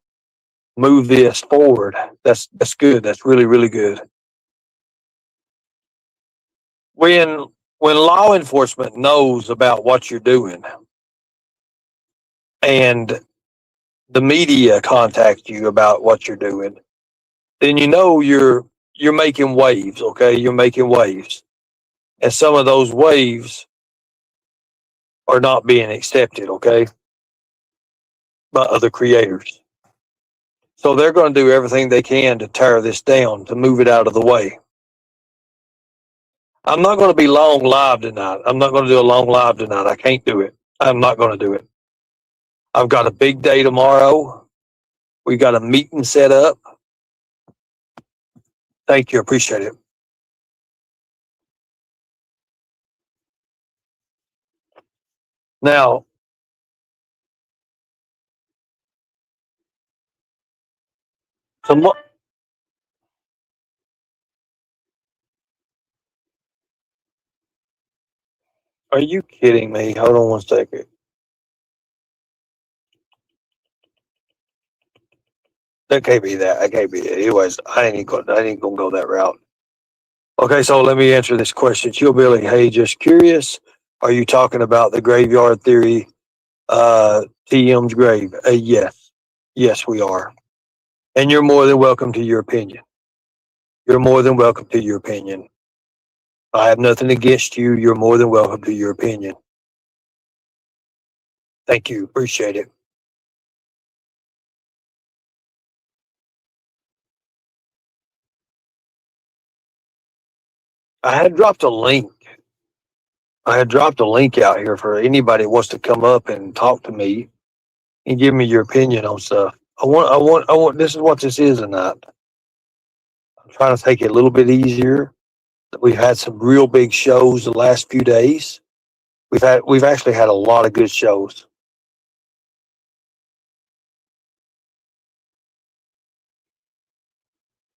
move this forward. That's good. That's really, really good. When when law enforcement knows about what you're doing and the media contacts you about what you're doing, then you know you're making waves, okay? You're making waves. And some of those waves are not being accepted, okay, by other creators. So they're going to do everything they can to tear this down, to move it out of the way. I'm not going to be long live tonight. I'm not going to do a long live tonight. I can't do it. I'm not going to do it. I've got a big day tomorrow. We got a meeting set up. Thank you. Appreciate it. Now, some, are you kidding me? Hold on 1 second. That can't be that. I can't be it. Anyways, I ain't gonna go that route. Okay, so let me answer this question. Chillbilly, hey, just curious. Are you talking about the graveyard theory, TM's grave? Yes. Yes, we are. And you're more than welcome to your opinion. You're more than welcome to your opinion. I have nothing against you. You're more than welcome to your opinion. Thank you. Appreciate it. I had dropped a link. I had dropped a link out here for anybody that wants to come up and talk to me and give me your opinion on stuff. This is what this is tonight. I'm trying to take it a little bit easier. We've had some real big shows the last few days. We've actually had a lot of good shows.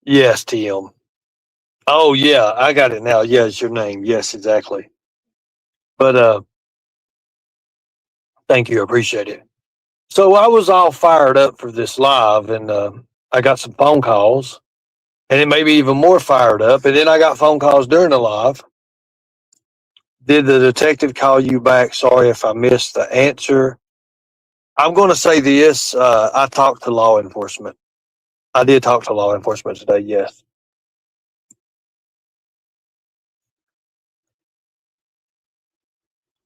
Yes, TM. Oh yeah, I got it now. Yeah, it's your name. Yes, exactly. But thank you, I appreciate it. So I was all fired up for this live, and I got some phone calls, and it made me even more fired up. And then I got phone calls during the live. Did the detective call you back? Sorry if I missed the answer. I'm going to say this. I talked to law enforcement. I did talk to law enforcement today, yes.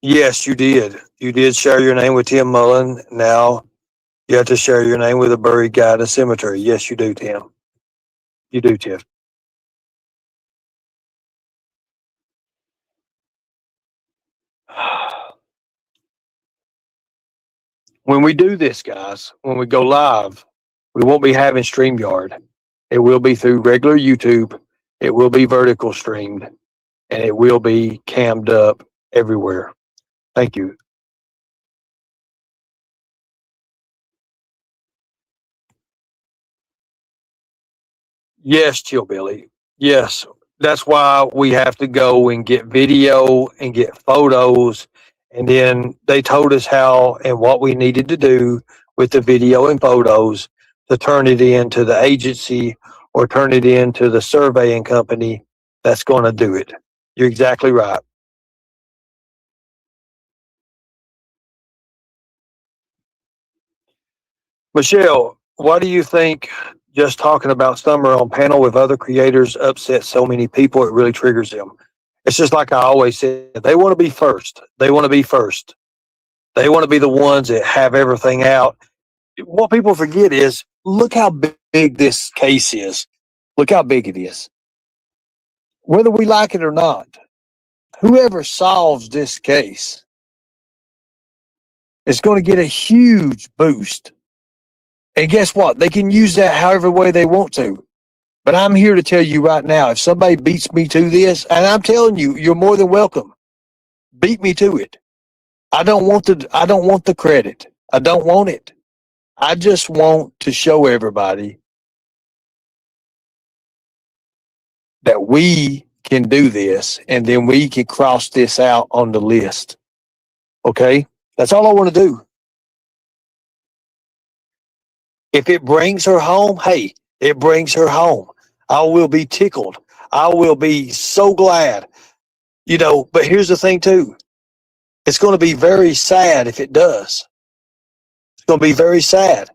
Yes, you did. You did share your name with Tim Mullen. Now you have to share your name with a buried guy in a cemetery. Yes, you do, Tim. You do, Tim. When we do this, guys, when we go live, we won't be having StreamYard. It will be through regular YouTube. It will be vertical streamed, and it will be cammed up everywhere. Thank you. Yes, Chillbilly. Yes. That's why we have to go and get video and get photos. And then they told us how and what we needed to do with the video and photos to turn it into the agency or turn it into the surveying company that's going to do it. You're exactly right. Michelle, why do you think just talking about Summer on panel with other creators upsets so many people? It really triggers them. It's just like I always said, they want to be first. They want to be first. They want to be the ones that have everything out. What people forget is look how big this case is. Look how big it is. Whether we like it or not, whoever solves this case is going to get a huge boost. And guess what? They can use that however way they want to. But I'm here to tell you right now, if somebody beats me to this, and I'm telling you, you're more than welcome. Beat me to it. I don't want the credit. I don't want it. I just want to show everybody that we can do this and then we can cross this out on the list. Okay? That's all I want to do. If it brings her home, hey, it brings her home. I will be tickled. I will be so glad. But here's the thing too. It's going to be very sad if it does. It's going to be very sad.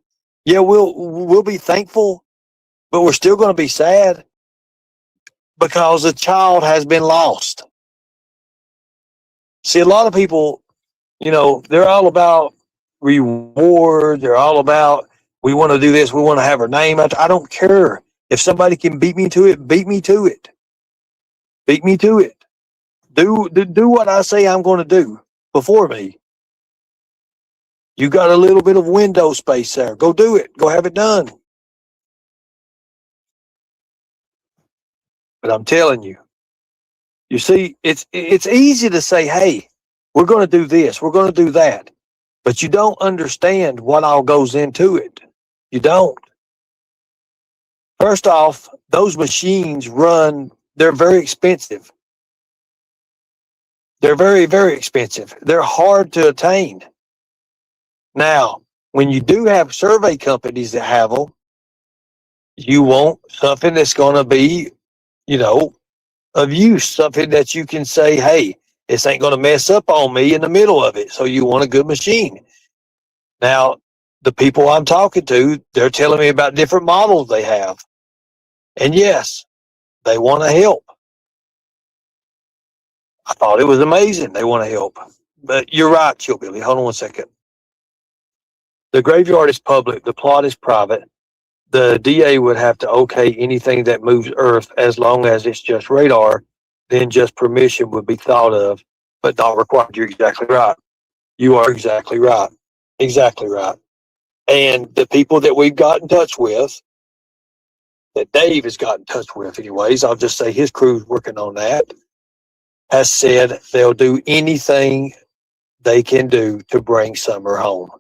Yeah, we'll be thankful, but we're still going to be sad because a child has been lost. See, a lot of people, they're all about reward. They're all about, we want to do this. We want to have her name. I don't care. If somebody can beat me to it, beat me to it. Beat me to it. Do what I say I'm going to do before me. You got a little bit of window space there. Go do it. Go have it done. But I'm telling you, you see, it's easy to say, hey, we're going to do this. We're going to do that. But you don't understand what all goes into it. You don't. First off, those machines they're very expensive. They're very, very expensive. They're hard to attain. Now, when you do have survey companies that have them, you want something that's going to be, you know, of use, something that you can say, hey, this ain't going to mess up on me in the middle of it. So you want a good machine. Now, the people I'm talking to, they're telling me about different models they have. And yes, they want to help. I thought it was amazing. They want to help. But you're right, Chillbilly. Hold on one second. The graveyard is public. The plot is private. The DA would have to okay anything that moves Earth as long as it's just radar. Then just permission would be thought of, but not required. You're exactly right. You are exactly right. Exactly right. And the people that we've got in touch with, that Dave has got in touch with, anyways, I'll just say his crew's working on that, has said they'll do anything they can do to bring Summer home.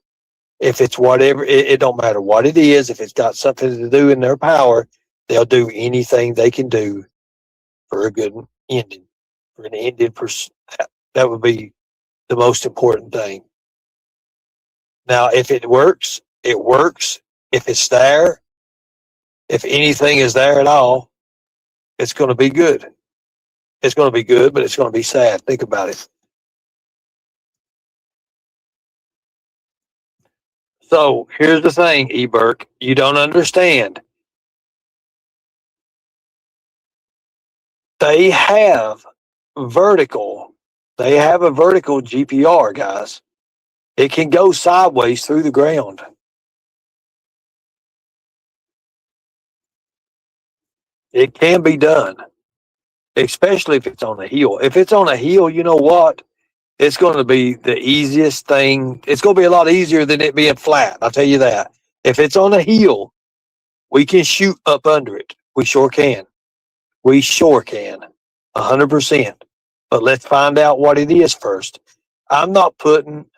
If it's whatever, it don't matter what it is. If it's got something to do in their power, they'll do anything they can do for a good ending, for an ending. That would be the most important thing. Now, if it works, it works. If it's there, if anything is there at all, it's going to be good. It's going to be good, but it's going to be sad. Think about it. So here's the thing, E. Burke. You don't understand. They have vertical. They have a vertical GPR, guys. It can go sideways through the ground. It can be done, especially if it's on a hill. If it's on a hill, you know what? It's going to be the easiest thing. It's going to be a lot easier than it being flat. I'll tell you that. If it's on a hill, we can shoot up under it. We sure can. We sure can. 100%. But let's find out what it is first. I'm not going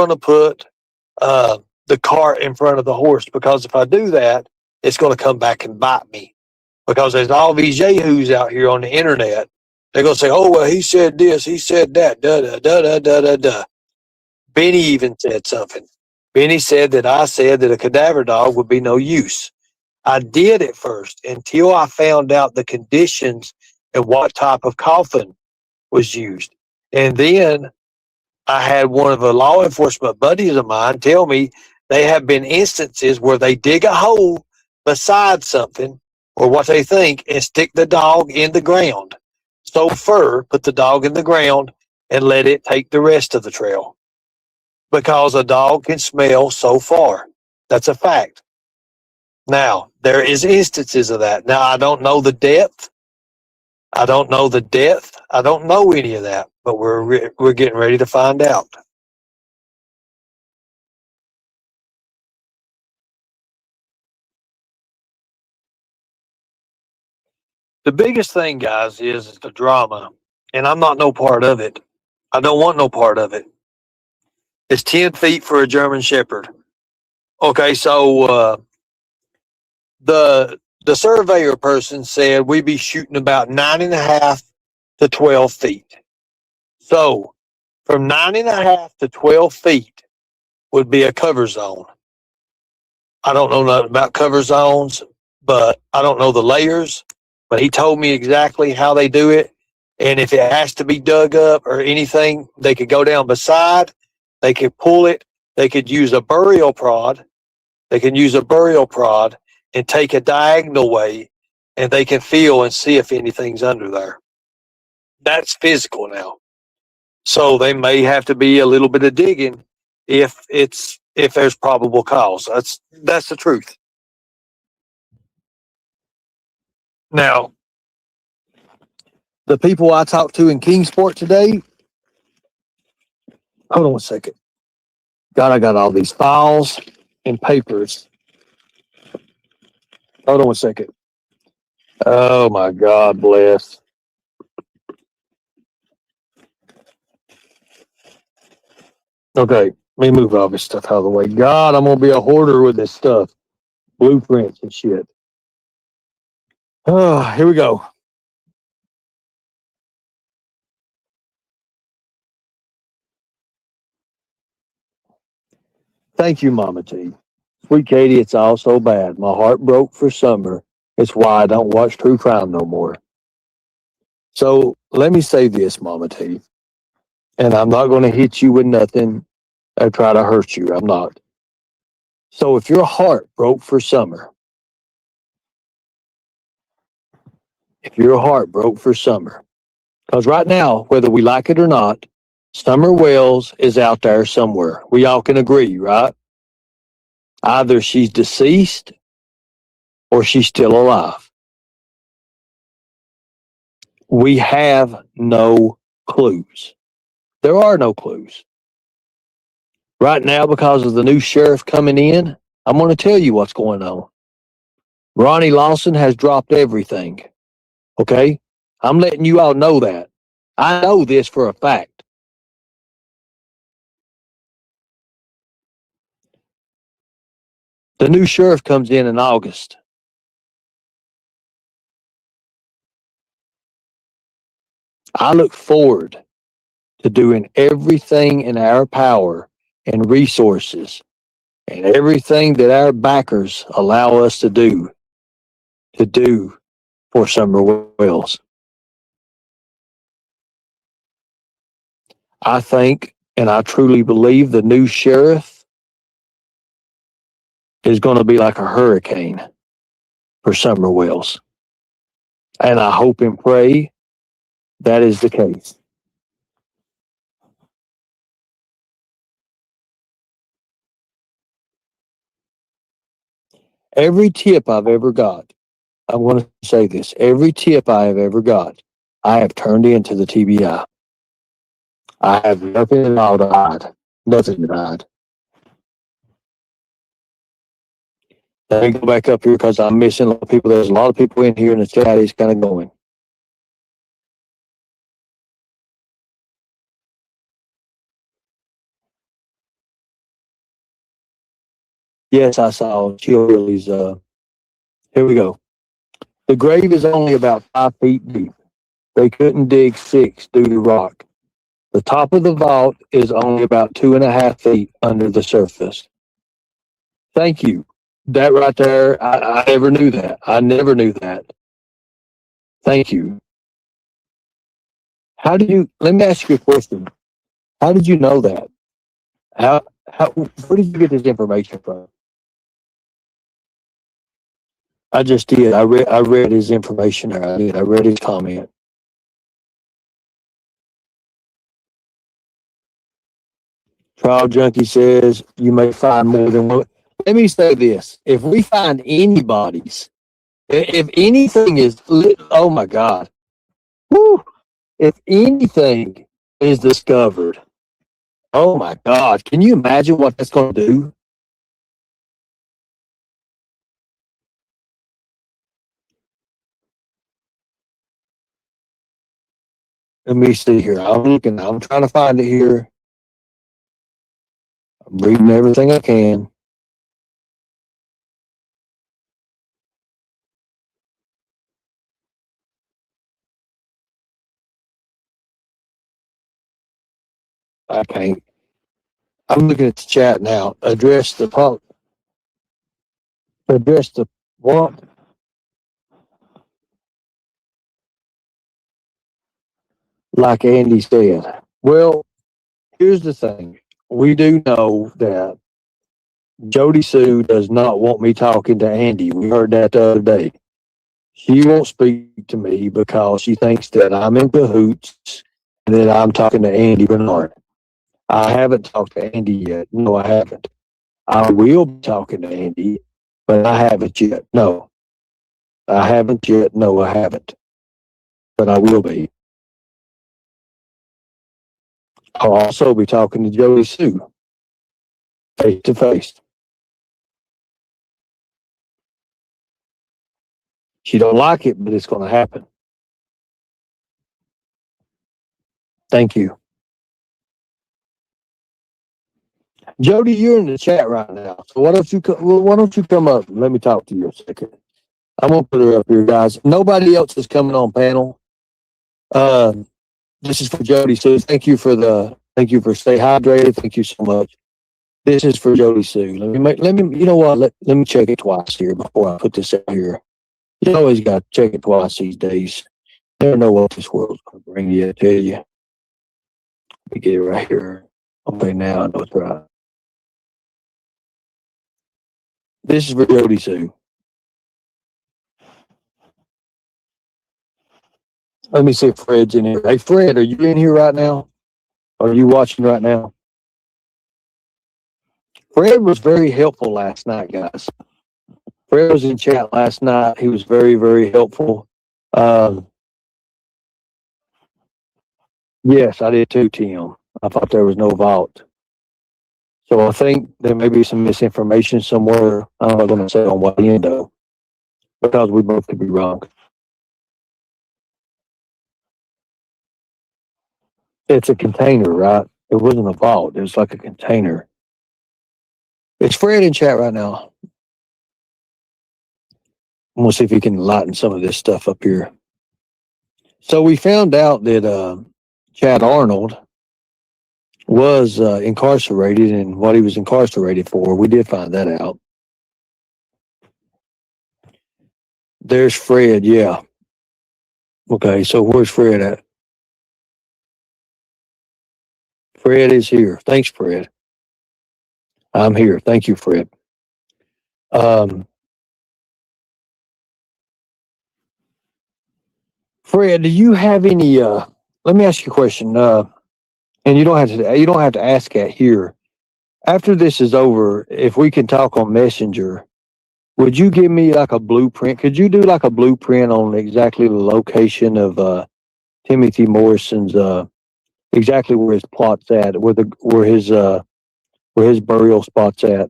to put the cart in front of the horse, because if I do that, it's going to come back and bite me. Because there's all these yahoos out here on the internet. They're going to say, oh, well, he said this, he said that, da, da, da, da, da, da, da. Benny even said something. Benny said that I said that a cadaver dog would be no use. I did at first until I found out the conditions and what type of coffin was used. And then I had one of the law enforcement buddies of mine tell me they have been instances where they dig a hole beside something or what they think and stick the dog in the ground. So put the dog in the ground and let it take the rest of the trail, because a dog can smell so far. That's a fact. Now, there is instances of that. Now, I don't know the depth. I don't know the depth. I don't know any of that, but we're getting ready to find out. The biggest thing, guys, is the drama, and I'm not no part of it. I don't want no part of it. It's 10 feet for a German Shepherd. Okay, so the surveyor person said we'd be shooting about 9.5 to 12 feet. So from 9.5 to 12 feet would be a cover zone. I don't know nothing about cover zones, but I don't know the layers. But he told me exactly how they do it. And if it has to be dug up or anything, they could go down beside, they could pull it, they could use a burial prod. They can use a burial prod and take a diagonal way, and they can feel and see if anything's under there. That's physical now. So they may have to be a little bit of digging if there's probable cause. That's the truth. Now, the people I talked to in Kingsport today, hold on one second. God, I got all these files and papers. Hold on one second. Oh my God, bless. Okay, let me move all this stuff out of the way. God, I'm gonna be a hoarder with this stuff, blueprints and shit. Oh, here we go. Thank you, Mama T. Sweet Katie, it's all so bad. My heart broke for summer. It's why I don't watch true crime no more. So let me say this, Mama T, and I'm not going to hit you with nothing or try to hurt you. I'm not. So if your heart broke for summer, if your heart broke for summer, because right now, whether we like it or not, Summer Wells is out there somewhere. We all can agree, right? Either she's deceased or she's still alive. We have no clues. There are no clues. Right now, because of the new sheriff coming in, I'm going to tell you what's going on. Ronnie Lawson has dropped everything. Okay? I'm letting you all know that. I know this for a fact. The new sheriff comes in August. I look forward to doing everything in our power and resources and everything that our backers allow us to do for Summer Wells. I think and I truly believe the new sheriff is going to be like a hurricane for Summer Wells. And I hope and pray that is the case. Every tip I've ever got, I want to say this, every tip I have ever got, I have turned into the TBI. I have nothing at all to hide. Nothing to hide. Let me go back up here because I'm missing a lot of people. There's a lot of people in here and the chat is kind of going. Yes, I saw Chili's. Here we go. The grave is only about 5 feet deep. They couldn't dig 6 due to rock. The top of the vault is only about 2.5 feet under the surface. Thank you. That right there, I never knew that. I never knew that. Thank you. How did you? Let me ask you a question. How did you know that? Where did you get this information from? I just did. I read his information there. I did. I read his comment. Trial Junkie says you may find more than one. Let me say this: if we find anybody's, if anything is, oh my God, whoo, if anything is discovered, oh my God, can you imagine what that's going to do? Let me see here. I'm looking. I'm trying to find it here. I'm reading everything I can. I can't. I'm looking at the chat now. Address the what? Like Andy said. Well, here's the thing. We do know that Jody Sue does not want me talking to Andy. We heard that the other day. She won't speak to me because she thinks that I'm in cahoots and that I'm talking to Andy Bernard. I haven't talked to Andy yet. No, I haven't. I will be talking to Andy, but I haven't yet. No, I haven't yet. No, I haven't. But I will be. I'll also be talking to Jody Sue face to face. She don't like it, but it's going to happen. Thank you. Jody, you're in the chat right now. So why don't you come up and let me talk to you a second? I'm gonna put her up here, guys. Nobody else is coming on panel. Uh, this is for Jody Sue. Thank you for stay hydrated. Thank you so much. This is for Jody Sue. You know what? Let me check it twice here before I put this out here. You always got to check it twice these days. Never know what this world's going to bring you. I tell you. Let me get it right here. Okay, now I know it's right. This is for Jody Sue. Let me see if Fred's in here. Hey, Fred, are you in here right now? Are you watching right now? Fred was very helpful last night, guys. Fred was in chat last night. He was very, very helpful. Yes, I did too, Tim. I thought there was no vault. So I think there may be some misinformation somewhere. I'm not going to say on what end, though, because we both could be wrong. It's a container, right? It wasn't a vault. It was like a container. It's Fred in chat right now. I'm going to see if he can lighten some of this stuff up here. So we found out that Chad Arnold was incarcerated, and what he was incarcerated for. We did find that out. There's Fred. Yeah. Okay. So where's Fred at? Fred is here. Thanks, Fred. I'm here. Thank you, Fred. Um, Fred, do you have any? Let me ask you a question. And you don't have to ask it here. After this is over, if we can talk on Messenger, would you give me like a blueprint? Could you do like a blueprint on exactly the location of Timothy Morrison's exactly where his plot's at, where his burial spot's at?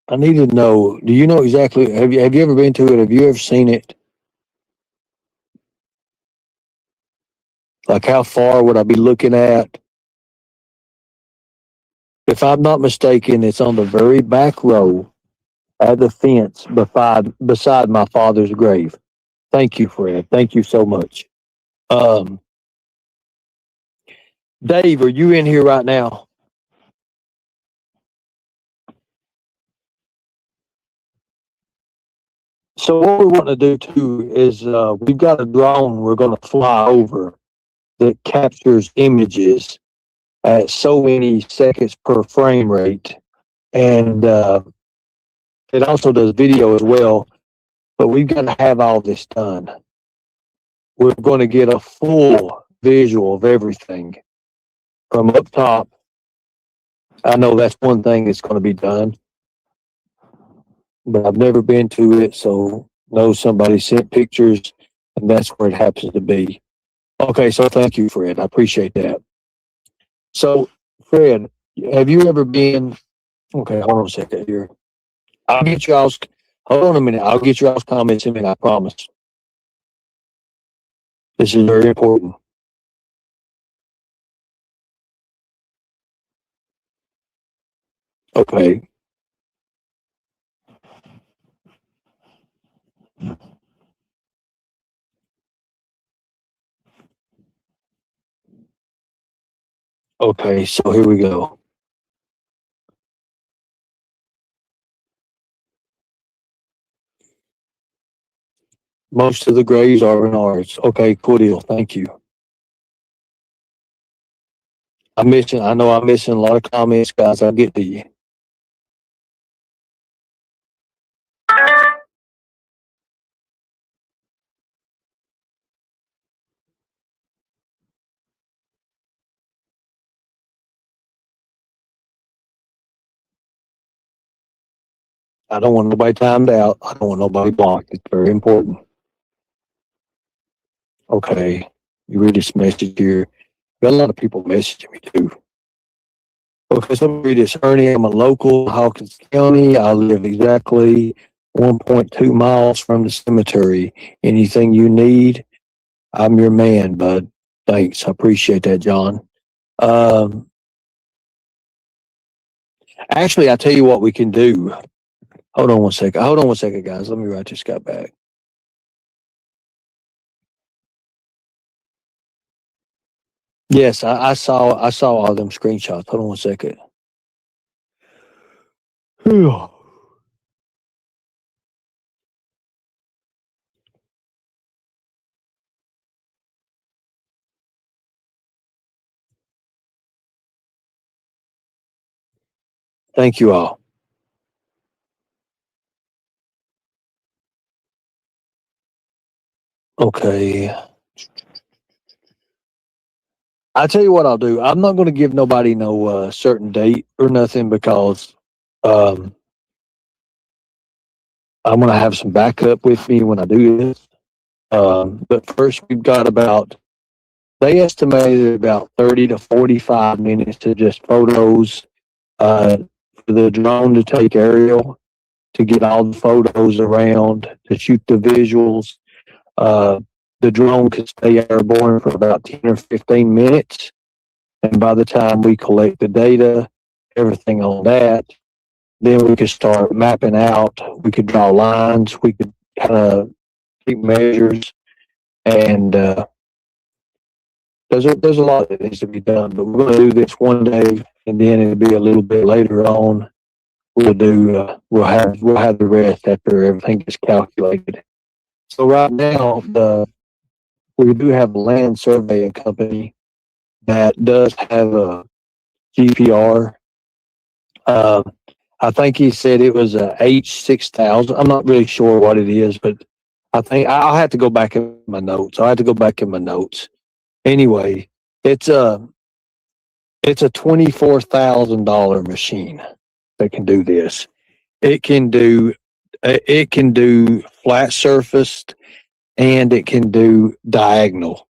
I need to know. Do you know exactly? Have you ever been to it? Have you ever seen it? Like how far would I be looking at? If I'm not mistaken, it's on the very back row at the fence beside my father's grave. Thank you, Fred. Thank you so much. Um, Dave, are you in here right now? So what we want to do too is we've got a drone we're going to fly over that captures images at so many seconds per frame rate, and it also does video as well. But we've got to have all this done. We're going to get a full visual of everything from up top. I know that's one thing that's going to be done, but I've never been to it, so know somebody sent pictures, and that's where it happens to be. Okay, so thank you, Fred. I appreciate that. So, Fred, have you ever been? Okay, hold on a second here. I'll get y'all's. Hold on a minute. I'll get y'all's comments in a minute. I promise. This is very important. Okay. Okay. So here we go. Most of the graves are in ours. Okay. Cool deal. Thank you. I'm missing. I know I'm missing a lot of comments, guys. I'll get to you. I don't want nobody timed out. I don't want nobody blocked. It's very important. Okay. You read this message here. Got a lot of people messaging me too. Okay, so let me read this. Ernie, I'm a local Hawkins County. I live exactly 1.2 miles from the cemetery. Anything you need, I'm your man, bud. Thanks. I appreciate that, John. Um, Actually, I tell you what we can do. Hold on one second. Hold on one second, guys. Let me write this guy back. Yes, I saw all them screenshots. Hold on one second. Thank you all. Okay. I tell you what I'll do. I'm not going to give nobody no certain date or nothing because um, I'm going to have some backup with me when I do this. But first, we've got they estimated about 30 to 45 minutes to just photos, uh, for the drone to take aerial. to get all the photos around, to shoot the visuals. Uh, the drone could stay airborne for about 10 or 15 minutes. And by the time we collect the data, everything on that, then we could start mapping out. We could draw lines. We could kind of take measures. And there's a lot that needs to be done. But we're going to do this one day, and then it'll be a little bit later on. We'll have the rest after everything is calculated. So right now, we do have a land surveying company that does have a GPR. Uh, I think he said it was a H6000. I'm not really sure what it is, but I think I'll have to go back in my notes. I'll have to go back in my notes. Anyway, it's a $24,000 machine that can do this. It can do flat surfaced, and it can do diagonal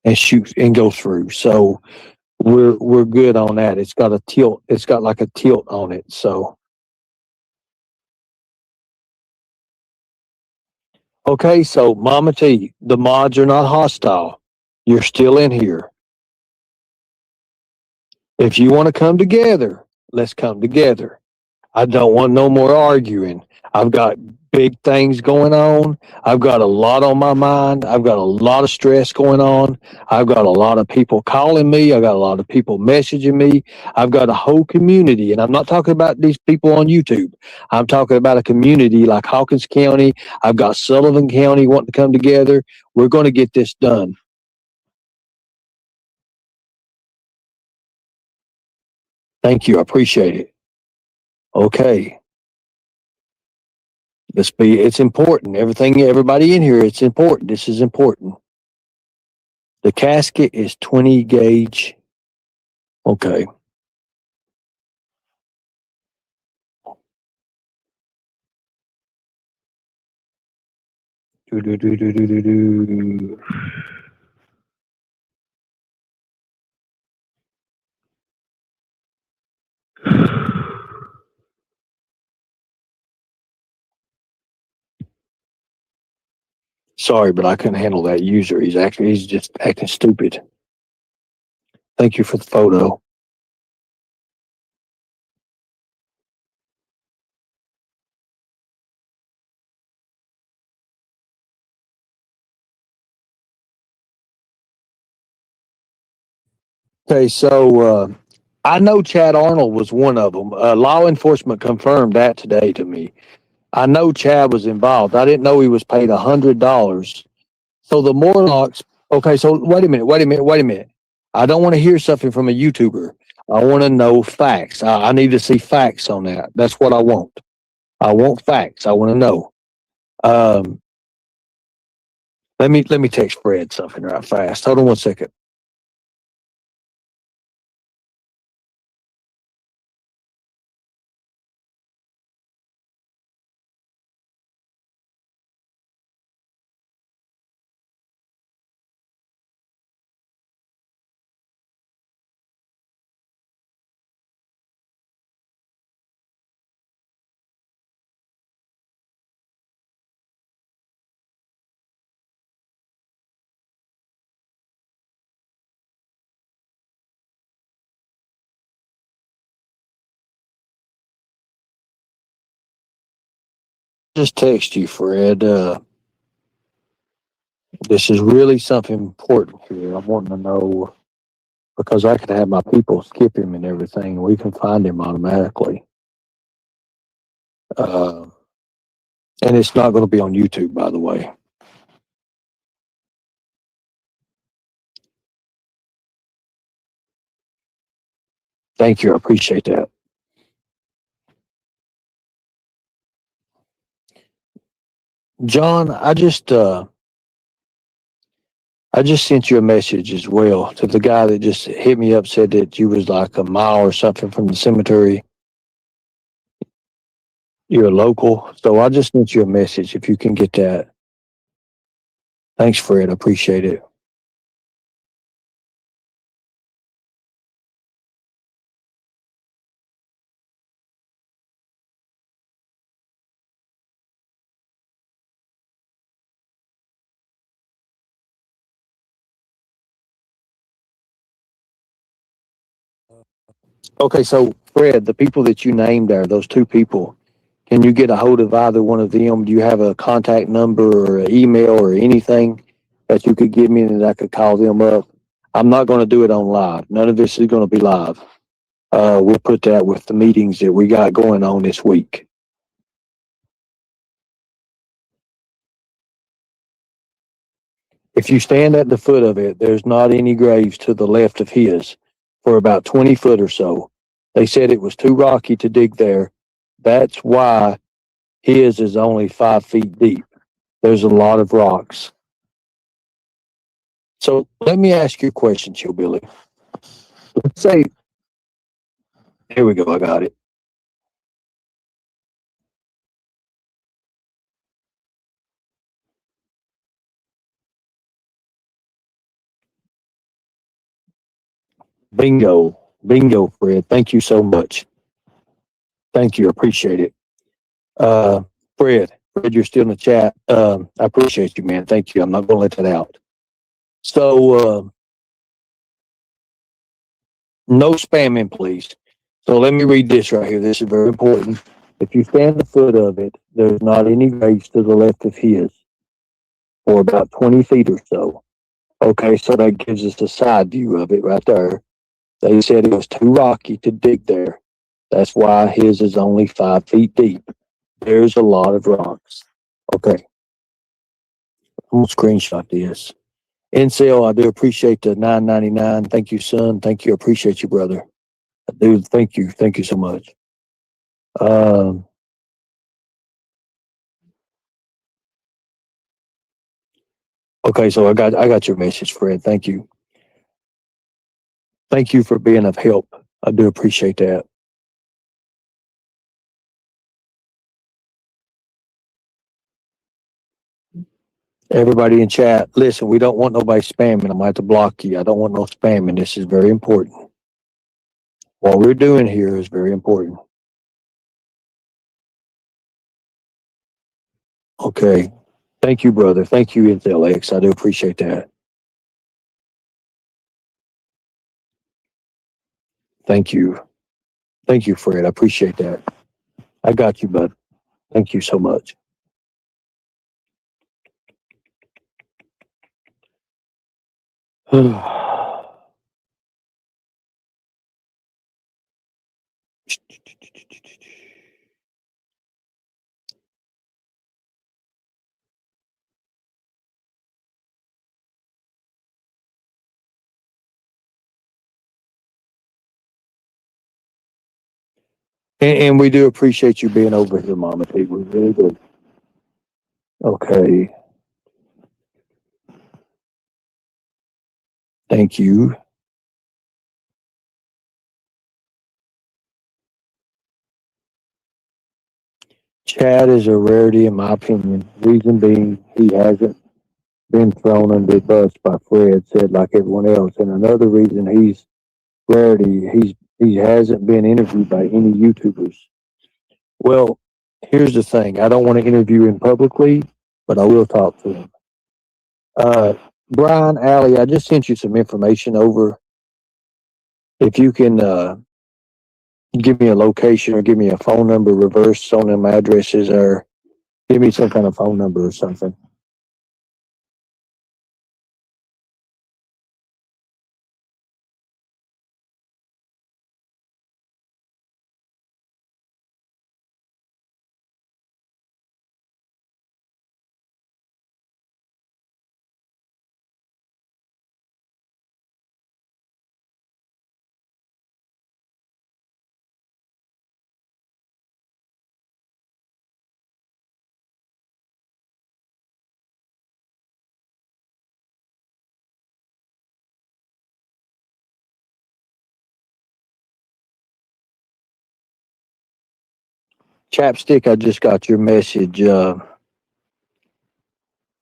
and shoot and go through. So we're good on that. It's got a tilt. It's got like a tilt on it. So okay. So Mama T, the mods are not hostile. You're still in here. If you want to come together, let's come together. I don't want no more arguing. I've got big things going on. I've got a lot on my mind. I've got a lot of stress going on. I've got a lot of people calling me. I've got a lot of people messaging me. I've got a whole community, and I'm not talking about these people on YouTube. I'm talking about a community like Hawkins County. I've got Sullivan County wanting to come together. We're going to get this done. Thank you. I appreciate it. Okay. It's important. Everybody in here, it's important. This is important. The casket is 20 gauge. Okay. Do, do, do, do, do, do, do. Sorry, but I couldn't handle that user. He's just acting stupid. Thank you for the photo. Okay, so I know Chad Arnold was one of them. Law enforcement confirmed that today to me. I know Chad was involved. I didn't know he was paid $100. So the Morlocks. Okay, so wait a minute. I don't want to hear something from a YouTuber. I want to know facts. I need to see facts on that. That's what I want. I want facts. I want to know. Um, let me text Fred something right fast. Hold on one second. Just text you, Fred. This is really something important here. I'm wanting to know because I could have my people skip him and everything, and we can find him automatically. Uh, and it's not going to be on YouTube, by the way. Thank you. I appreciate that. John, I just sent you a message as well to the guy that just hit me up, said that you was like a mile or something from the cemetery. You're a local. So I just sent you a message if you can get that. Thanks, Fred. I appreciate it. Okay, so Fred, the people that you named there, those two people, can you get a hold of either one of them? Do you have a contact number or an email or anything that you could give me that I could call them up? I'm not going to do it on live. None of this is going to be live. We'll put that with the meetings that we got going on this week. If you stand at the foot of it, there's not any graves to the left of his for about 20 foot or so. They said it was too rocky to dig there. That's why his is only 5 feet deep. There's a lot of rocks. So let me ask you a question, Chillbilly. Let's say, here we go, I got it. Bingo. Bingo, Fred. Thank you so much. Thank you. Appreciate it. Uh, Fred, you're still in the chat. I appreciate you, man. Thank you. I'm not going to let that out. So, no spamming, please. So let me read this right here. This is very important. If you stand the foot of it, there's not any graves to the left of his for about 20 feet or so. Okay, so that gives us a side view of it right there. They said it was too rocky to dig there. That's why his is only 5 feet deep. There's a lot of rocks. Okay, I'm gonna screenshot this. NCL, I do appreciate the 9.99. Thank you, son. Thank you. I appreciate you, brother. I do. Thank you. Thank you so much. Um, okay, so I got your message, Fred. Thank you. Thank you for being of help. I do appreciate that. Everybody in chat, listen, we don't want nobody spamming. I'm going to have to block you. I don't want no spamming. This is very important. What we're doing here is very important. Okay. Thank you, brother. Thank you, Intel X. I do appreciate that. Thank you. Thank you, Fred. I appreciate that. I got you, bud. Thank you so much. And we do appreciate you being over here, Mama T. We really do. Okay. Thank you. Chad is a rarity in my opinion. Reason being, he hasn't been thrown under the bus by Fred, said like everyone else. And another reason he's rarity, he hasn't been interviewed by any YouTubers. Well, here's the thing. I don't want to interview him publicly, but I will talk to him. Uh, Brian Alley, I just sent you some information over. If you can give me a location or give me a phone number, reverse on them addresses, or give me some kind of phone number or something. Chapstick, I just got your message.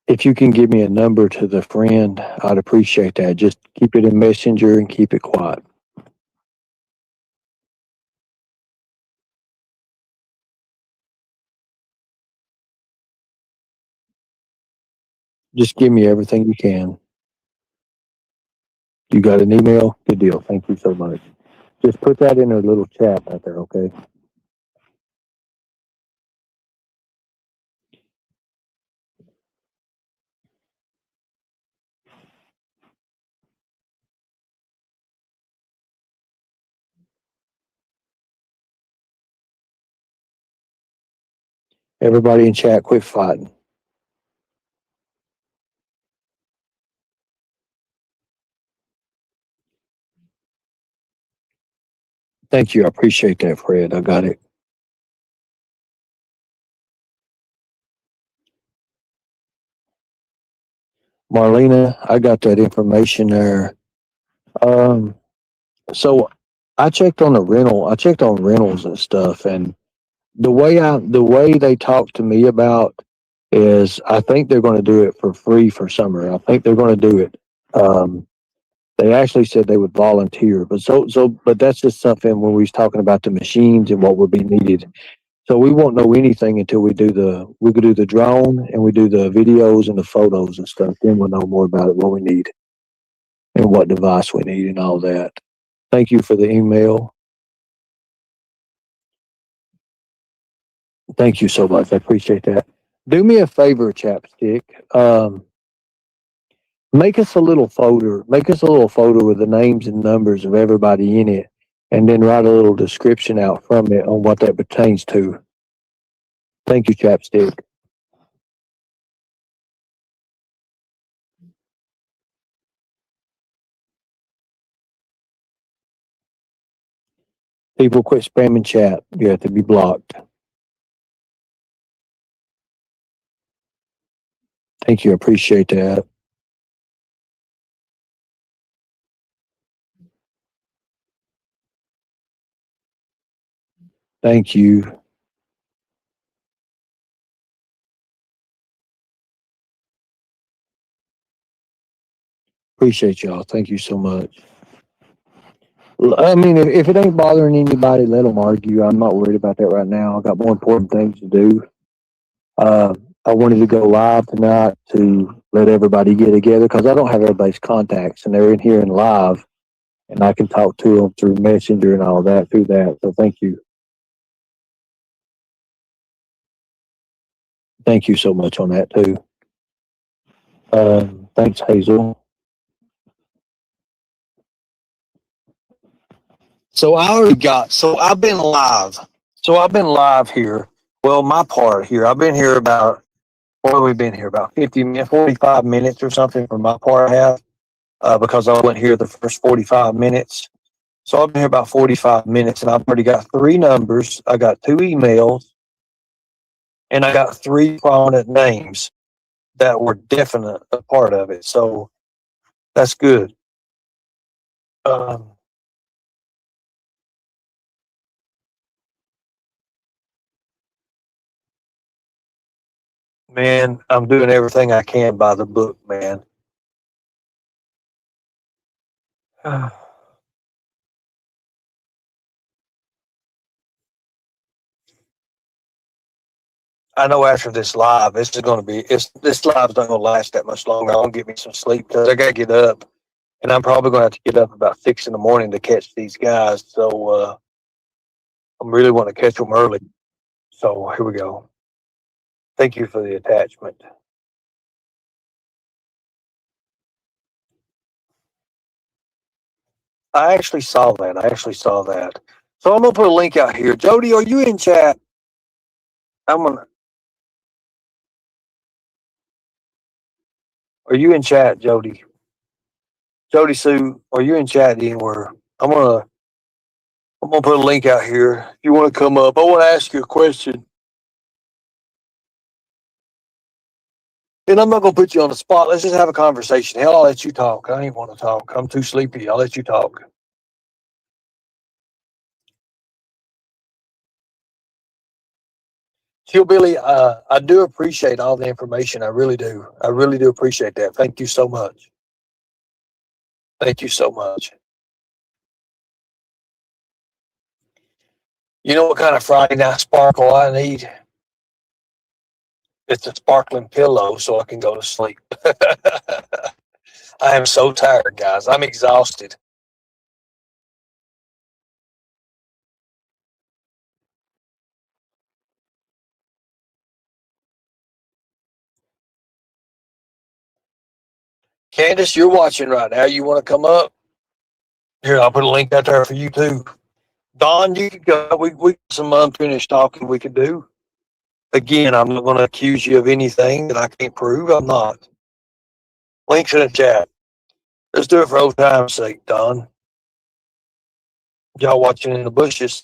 If you can give me a number to the friend, I'd appreciate that. Just keep it in Messenger and keep it quiet. Just give me everything you can. You got an email? Good deal. Thank you so much. Just put that in a little chat out there, okay? Everybody in chat, quit fighting. Thank you. I appreciate that, Fred. I got it. Marlena, I got that information there. Um, so I checked on the rental. I checked on rentals and stuff, and the way they talked to me about is I think they're going to do it for free for summer. I think they're going to do it. Um, they actually said they would volunteer, but that's just something when we was talking about the machines and what would be needed. So we won't know anything until we could do the drone and we do the videos and the photos and stuff. Then we'll know more about it, what we need and what device we need and all that. Thank you for the email. Thank you so much. I appreciate that. Do me a favor, Chapstick. Make us a little folder. Make us a little folder with the names and numbers of everybody in it, and then write a little description out from it on what that pertains to. Thank you, Chapstick. People quit spamming chat. You have to be blocked. Thank you. I appreciate that. Thank you. Appreciate y'all. Thank you so much. I mean, if it ain't bothering anybody, let them argue. I'm not worried about that right now. I got more important things to do. Uh, I wanted to go live tonight to let everybody get together because I don't have everybody's contacts and they're in here in live and I can talk to them through Messenger and all that through that. So thank you. Thank you so much on that too. Thanks, Hazel. So I've been live. So I've been live here. Well, my part here, I've been here about, what have we been here? About 50 minutes, 45 minutes or something for my part half, because I went here the first 45 minutes. So I've been here about 45 minutes and I've already got three numbers. I got two emails and I got three prominent names that were definite a part of it. So that's good. Um, man, I'm doing everything I can by the book, man. I know after this live, this live's not going to last that much longer. I'm going to get me some sleep because I got to get up, and I'm probably going to have to get up about 6 in the morning to catch these guys. So I'm really want to catch them early. So here we go. Thank you for the attachment. I actually saw that. I actually saw that. So I'm gonna put a link out here. Jody, are you in chat? I'm gonna. Are you in chat, Jody? Jody Sue, are you in chat anywhere? I'm gonna. I'm gonna put a link out here. If you want to come up, I want to ask you a question. And I'm not gonna put you on the spot. Let's just have a conversation. Hell, I'll let you talk. I ain't want to talk. I'm too sleepy. I'll let you talk. Hillbilly, I do appreciate all the information. I really do. I really do appreciate that. Thank you so much. Thank you so much. You know what kind of Friday night sparkle I need? It's a sparkling pillow so I can go to sleep. I am so tired, guys. I'm exhausted. Candace, you're watching right now. You want to come up? Here, I'll put a link out there for you too. Don, you could go. We got some unfinished talking we could do. Again, I'm not going to accuse you of anything that I can't prove. I'm not. Links in the chat. Let's do it for old time's sake, Don. Y'all watching in the bushes.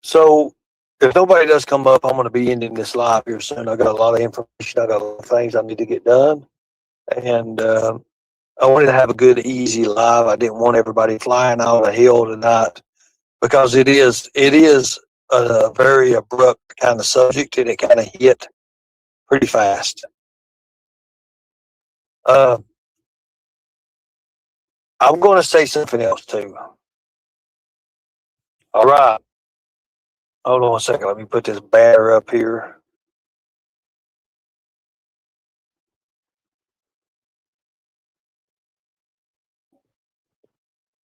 So, if nobody does come up, I'm going to be ending this live here soon. I got a lot of information. I got a lot of things I need to get done. And I wanted to have a good, easy live. I didn't want everybody flying out of hell tonight because it is a very abrupt kind of subject and it kind of hit pretty fast. I'm going to say something else too. All right. Hold on a second. Let me put this banner up here.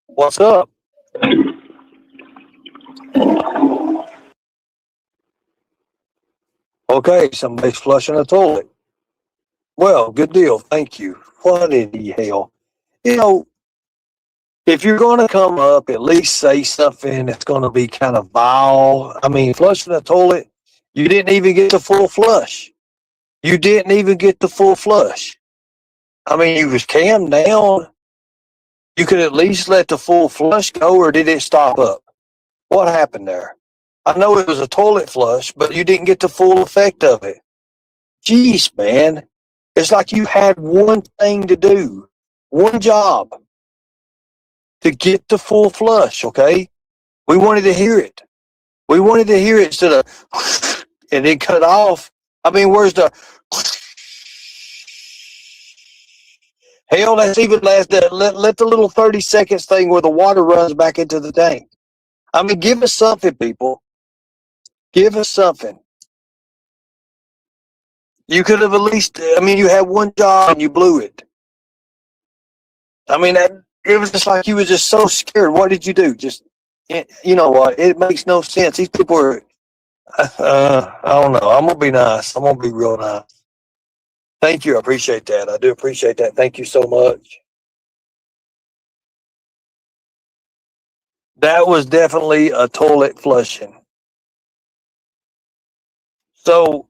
What's up? Okay, somebody's flushing a toilet. Well, good deal. Thank you. What in the hell? You know, if you're going to come up, at least say something that's going to be kind of vile. I mean, flushing a toilet, you didn't even get the full flush. You didn't even get the full flush. I mean, you was calmed down. You could at least let the full flush go, or did it stop up? What happened there? I know it was a toilet flush, but you didn't get the full effect of it. Jeez, man. It's like you had one thing to do, one job to get the full flush, okay? We wanted to hear it. We wanted to hear it instead of and then cut off. I mean, where's the hell? That's even last. Let the little 30 seconds thing where the water runs back into the tank. I mean, give us something, people. Give us something. You could have at least. I mean, you had one job and you blew it. I mean, it was just like you were just so scared. What did you do? Just, you know what? It makes no sense. These people are. I don't know. I'm gonna be nice. I'm gonna be real nice. Thank you. I appreciate that. I do appreciate that. Thank you so much. That was definitely a toilet flushing. So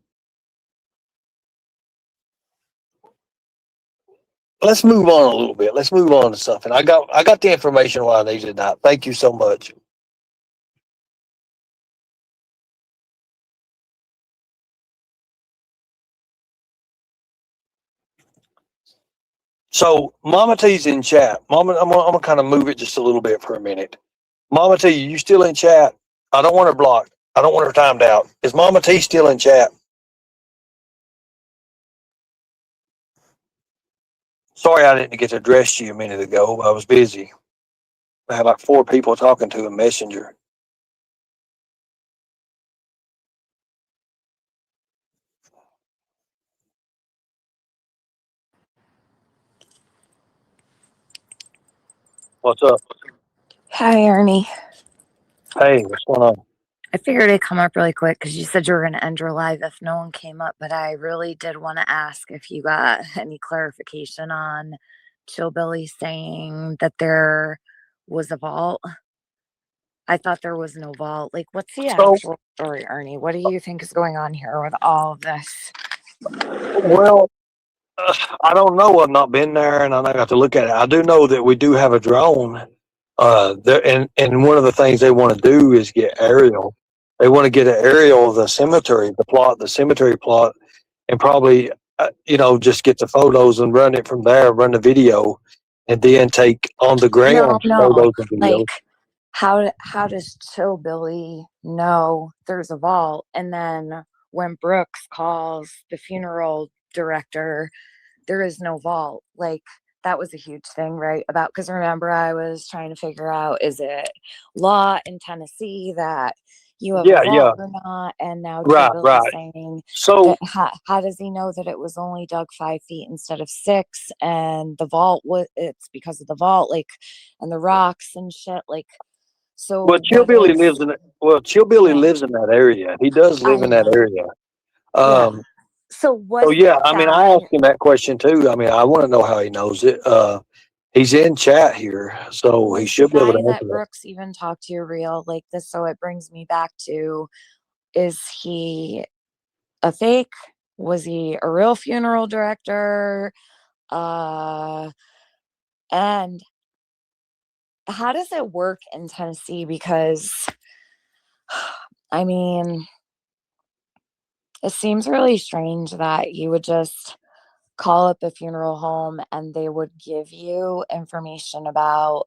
let's move on a little bit. Let's move on to something. I got the information what I needed tonight. Thank you so much. So Mama T's in chat. Mama, I'm gonna kind of move it just a little bit for a minute. Mama T, you still in chat? I don't want her blocked. I don't want her timed out. Is Mama T still in chat? Sorry I didn't get to address you a minute ago. I was busy. I had like 4 people talking to a messenger. What's up? Hi, Ernie. Hey, what's going on? I figured I'd come up really quick because you said you were going to end your live if no one came up, but I really did want to ask if you got any clarification on Chillbilly saying that there was a vault. I thought there was no vault. Like, what's the actual story, Ernie? What do you think is going on here with all of this? Well, I don't know. I've not been there, and I got to look at it. I do know that we do have a drone. There, and one of the things they want to do is get aerial. They want to get an aerial of the cemetery, the cemetery plot, and probably just get the photos and run it from there, run the video, and then take on the ground photos and videos. Like, how does Chillbilly know there's a vault? And then when Brooks calls the funeral director, there is no vault. Like, that was a huge thing, right? Because remember, I was trying to figure out, is it law in Tennessee that you have a vault or not? And now Chillbilly's saying, so how does he know that it was only dug 5 feet instead of 6? And the vault, it's because of the vault, like, and the rocks and shit, like. So Chillbilly lives in that area. He does live in that area. So So was yeah, the I mean, I guy, asked him that question too. I mean, I want to know how he knows it. He's in chat here, so he was the should be able to guy that answer that. Brooks even talked to real? Like this, so it brings me back to, is he a fake? Was he a real funeral director? Uh, and how does it work in Tennessee? Because, I mean, it seems really strange that you would just call up a funeral home and they would give you information about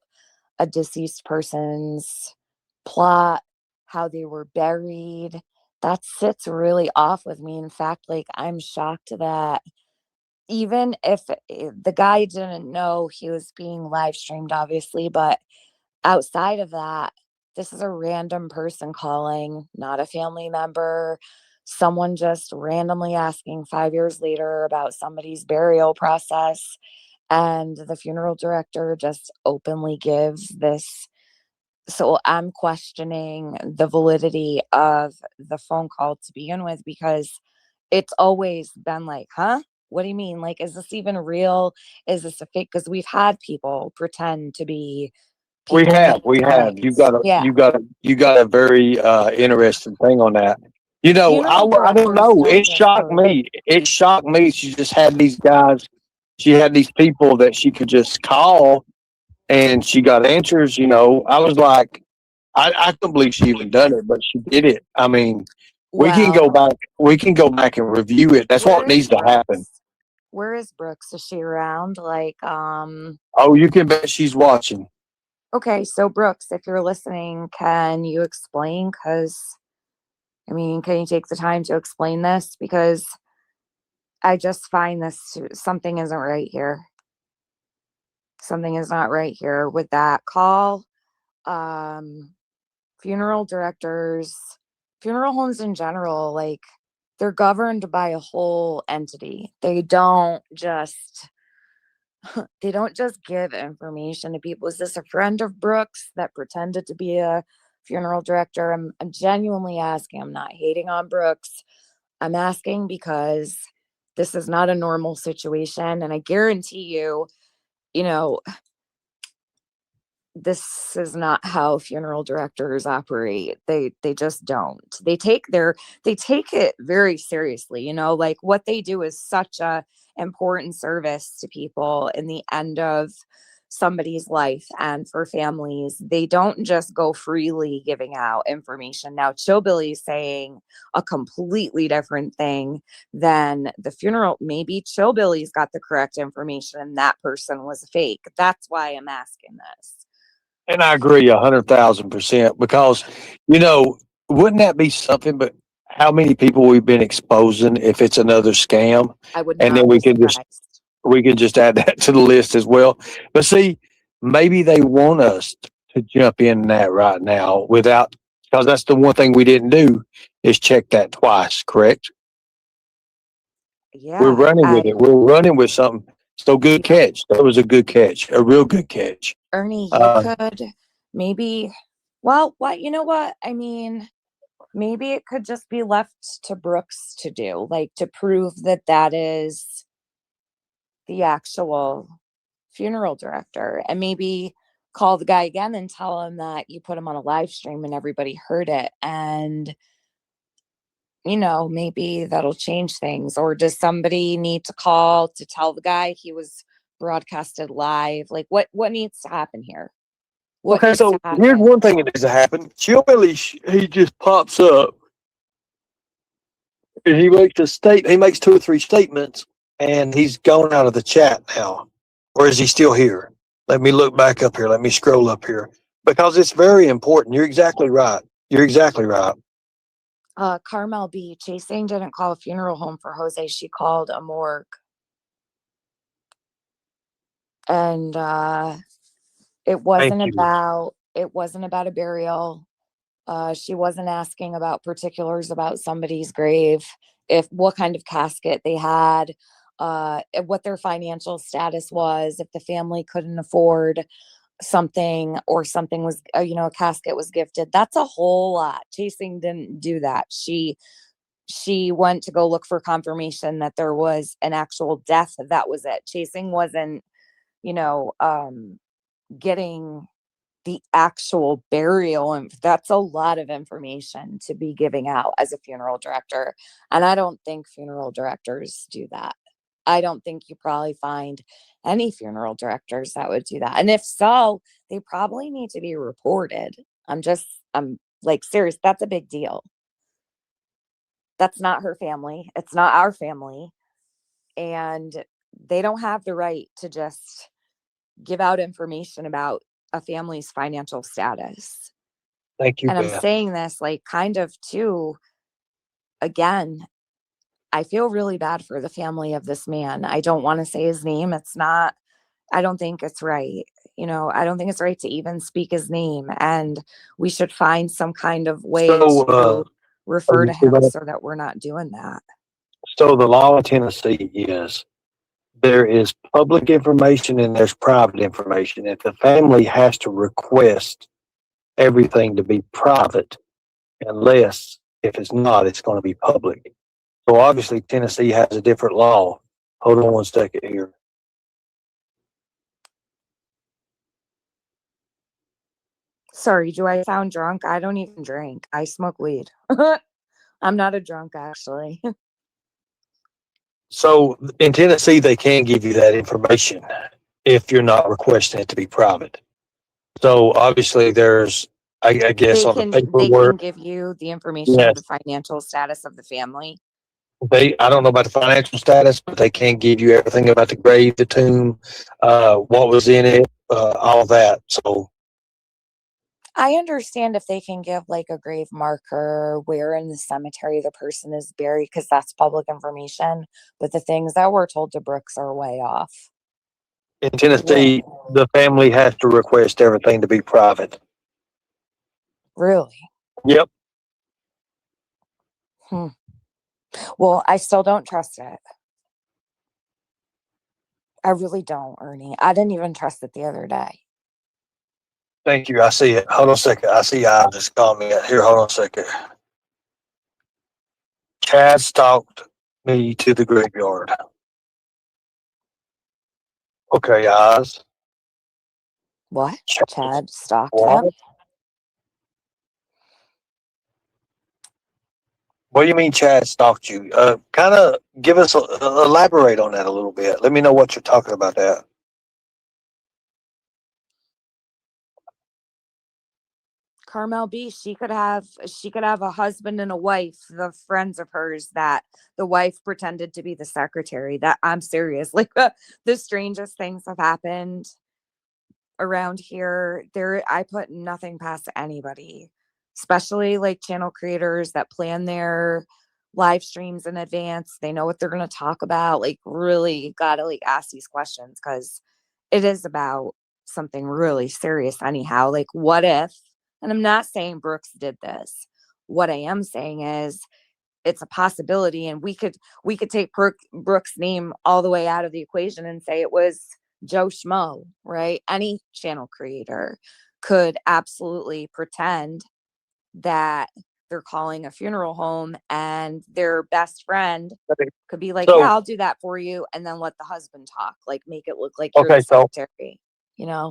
a deceased person's plot, how they were buried. That sits really off with me. In fact, like, I'm shocked that even if the guy didn't know he was being live streamed, obviously, but outside of that, this is a random person calling, not a family member, someone just randomly asking 5 years later about somebody's burial process. And the funeral director just openly gives this. So I'm questioning the validity of the phone call to begin with, because it's always been like, huh? What do you mean? Like, is this even real? Is this a fake? Because we've had people pretend to be We people have, many we have. You times. got a, Yeah. you got a, you got a very interesting thing on that. You know, Funeral I don't directors know. don't It just shocked go, me. It shocked me. She just had these guys. She had these people that she could just call, and she got answers. You know, I was like, I couldn't believe she even done it, but she did it. I mean, we can go well, back. We can go back and review it. That's where what is needs to happen. Brooks? Where is Brooks? Is she around? Like, Oh, you can bet she's watching. okay, so Brooks, if you're listening, can you explain? Because, I mean, can you take the time to explain this? Because I just find this, something isn't right here. Something is not right here with that call. Um, Funeral directors, funeral homes in general, like, they're governed by a whole entity. They don't just give information to people. Is this a friend of Brooks that pretended to be a funeral director? I'm genuinely asking. I'm not hating on Brooks. I'm asking because this is not a normal situation. And I guarantee you, you know, this is not how funeral directors operate. They just don't. They take it very seriously, like what they do is such a important service to people in the end of somebody's life, and for families. They don't just go freely giving out information. Now Chillbilly's saying a completely different thing than the funeral. Maybe Chillbilly's got the correct information and that person was fake. That's why I'm asking this. And I agree 100,000% because, you know, wouldn't that be something? But how many people we've been exposing if it's another scam, I would and then not be surprised. we can just add that to the list as well. But see, maybe they want us to jump in that right now without, because that's the one thing we didn't do is check that twice. Correct? We're Yeah, running with it. We're running with something. So good yeah. catch. That was a good catch, a real good catch. Ernie, you Uh, could maybe, well, what, you know what? I mean, maybe it could just be left to Brooks to do, like to prove that that is the actual funeral director, and maybe call the guy again and tell him that you put him on a live stream and everybody heard it. And maybe that'll change things. Or does somebody need to call to tell the guy he was broadcasted live? Like, what needs to happen here? What Okay, needs to so here's happen? one thing that needs to happen. Chillbilly, he just pops up and he makes a state. He makes two or three statements, and he's gone out of the chat now. Or is he still here? Let me look back up here. Let me scroll up here because it's very important. You're exactly right. You're exactly right. Carmel B. Chasing didn't call a funeral home for Jose. She called a morgue. And it Thank wasn't you. about it wasn't about a burial. She wasn't asking about particulars about somebody's grave, if what kind of casket they had, what their financial status was, if the family couldn't afford something, or something was, a casket was gifted. That's a whole lot. Chasing didn't do that. She she went to go look for confirmation that there was an actual death. That was it. Chasing wasn't, you know, getting the actual burial, and that's a lot of information to be giving out as a funeral director. And I don't think funeral directors do that. I don't think you probably find any funeral directors that would do that. And if so, they probably need to be reported. I'm like, serious, that's a big deal. That's not her family. It's not our family. And they don't have the right to just give out information about a family's financial status. Thank you, And I'm Beth. saying this like kind of too, again, I feel really bad for the family of this man. I don't want to say his name. I don't think it's right. You know, I don't think it's right to even speak his name. And we should find some kind of way to refer to him so that we're not doing that. So the law in Tennessee is there is public information and there's private information. If the family has to request everything to be private, unless if it's not, it's going to be public. So obviously Tennessee has a different law. Hold on one second here. Sorry, do I sound drunk? I don't even drink. I smoke weed. I'm not a drunk, actually. So in Tennessee, they can give you that information if you're not requesting it to be private. So obviously, there's, I guess, They on the can paperwork. give you the information of the financial status of the family. I don't know about the financial status, but they can give you everything about the grave, the tomb, what was in it, all that. So I understand if they can give like a grave marker, where in the cemetery the person is buried, because that's public information. But the things that were told to Brooks are way off. in Tennessee, the family has to request everything to be private. Really? Yep. Well, I still don't trust it. I really don't, Ernie. I didn't even trust it the other day. Thank you. I see it. Hold on a second. I see I just called me here. Hold on a second. Chad stalked me to the graveyard. Okay, Oz. What? Chad stalked What? him? What do you mean Chad stalked you? Kind of give us, elaborate on that a little bit. Let me know what you're talking about that. Carmel B, she could have a husband and a wife, the friends of hers, that the wife pretended to be the secretary. That, I'm serious. Like the strangest things have happened around here. I put nothing past anybody, especially like channel creators that plan their live streams in advance. They know what they're going to talk about. Like, really gotta like ask these questions, because it is about something really serious anyhow. Like, what if, and I'm not saying Brooks did this. What I am saying is it's a possibility, and we could take Brooks' name all the way out of the equation and say it was Joe Schmo, right? Any channel creator could absolutely pretend that they're calling a funeral home, and their best friend could be like, yeah, I'll do that for you, and then let the husband talk, like make it look like you're the secretary. You know,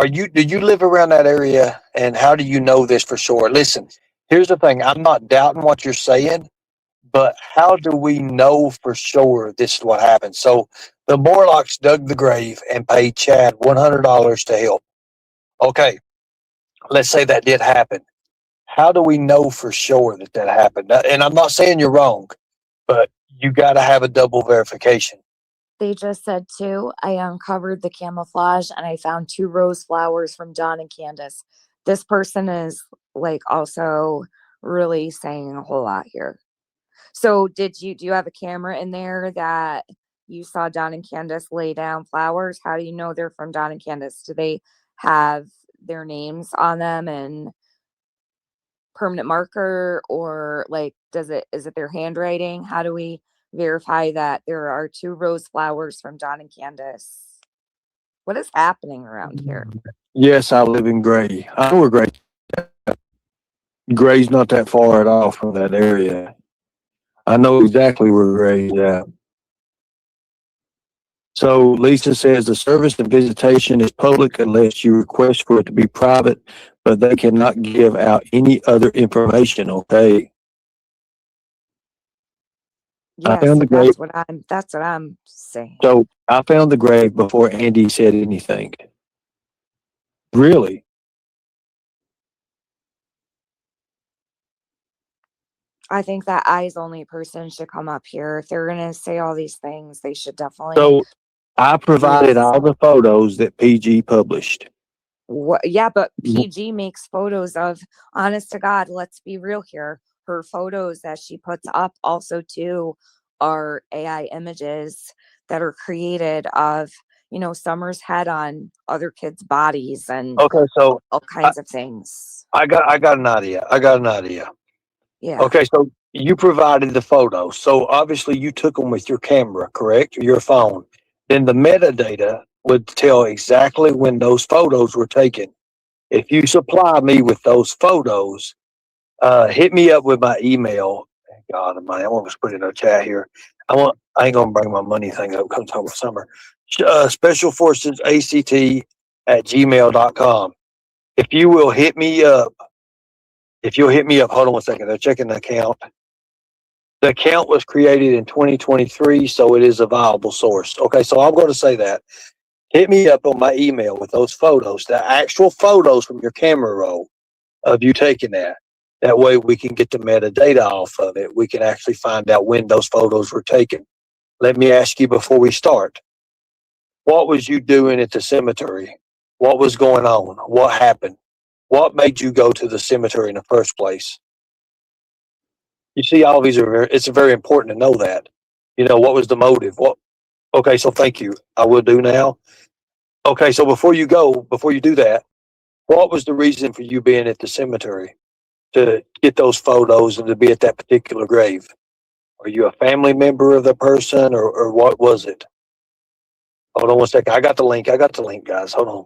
do you live around that area, and how do you know this for sure? Listen, here's the thing. I'm not doubting what you're saying, but how do we know for sure this is what happened? So the Morlocks dug the grave and paid Chad $100 to help. Okay, let's say that did happen. How do we know for sure that that happened? And I'm not saying you're wrong, but you got to have a double verification. they just said too, I uncovered the camouflage and I found 2 rose flowers from John and Candace. This person is like also really saying a whole lot here. So do you have a camera in there that you saw Don and Candace lay down flowers? How do you know they're from Don and Candace? Do they have their names on them and permanent marker, or like is it their handwriting? How do we verify that there are 2 rose flowers from Don and Candace? What is happening around here? Yes, I live in Gray. I know where Gray. Gray's not that far at all from that area. I know exactly where Gray's at. So Lisa says the service and visitation is public unless you request for it to be private, but they cannot give out any other information. Okay. I Yeah, found so the grave. that's what I'm saying. So I found the grave before Andy said anything. Really? I think that eyes only person should come up here. If they're gonna say all these things, they should definitely So I prove provided all some. the photos that PG published. What? Yeah, but PG makes photos of. Honest to God, let's be real here. Her photos that she puts up also too are AI images that are created of Summer's head on other kids' bodies and Okay, so all I, kinds of things. I got an idea. I got an idea. Yeah. Okay, so you provided the photos. So obviously you took them with your camera, correct? Or your phone. Then the metadata would tell exactly when those photos were taken. If you supply me with those photos, hit me up with my email. God Almighty, I want to put it in a chat here. I ain't gonna bring my money thing up. Come talk about summer. Special Forces ACT at gmail.com. If you will hit me up, if you'll hit me up, hold on one second. They're checking the account. The account was created in 2023, so it is a viable source. Okay, so I'm going to say that. Hit me up on my email with those photos, the actual photos from your camera roll of you taking that. That way we can get the metadata off of it. We can actually find out when those photos were taken. Let me ask you before we start, what was you doing at the cemetery? What was going on? What happened? What made you go to the cemetery in the first place? You see, all these are it's very important to know that. What was the motive? Okay, so thank you. I will do now. Okay, so before you do that, what was the reason for you being at the cemetery to get those photos and to be at that particular grave? Are you a family member of the person, or what was it? Hold on one second. I got the link. Guys. Hold on.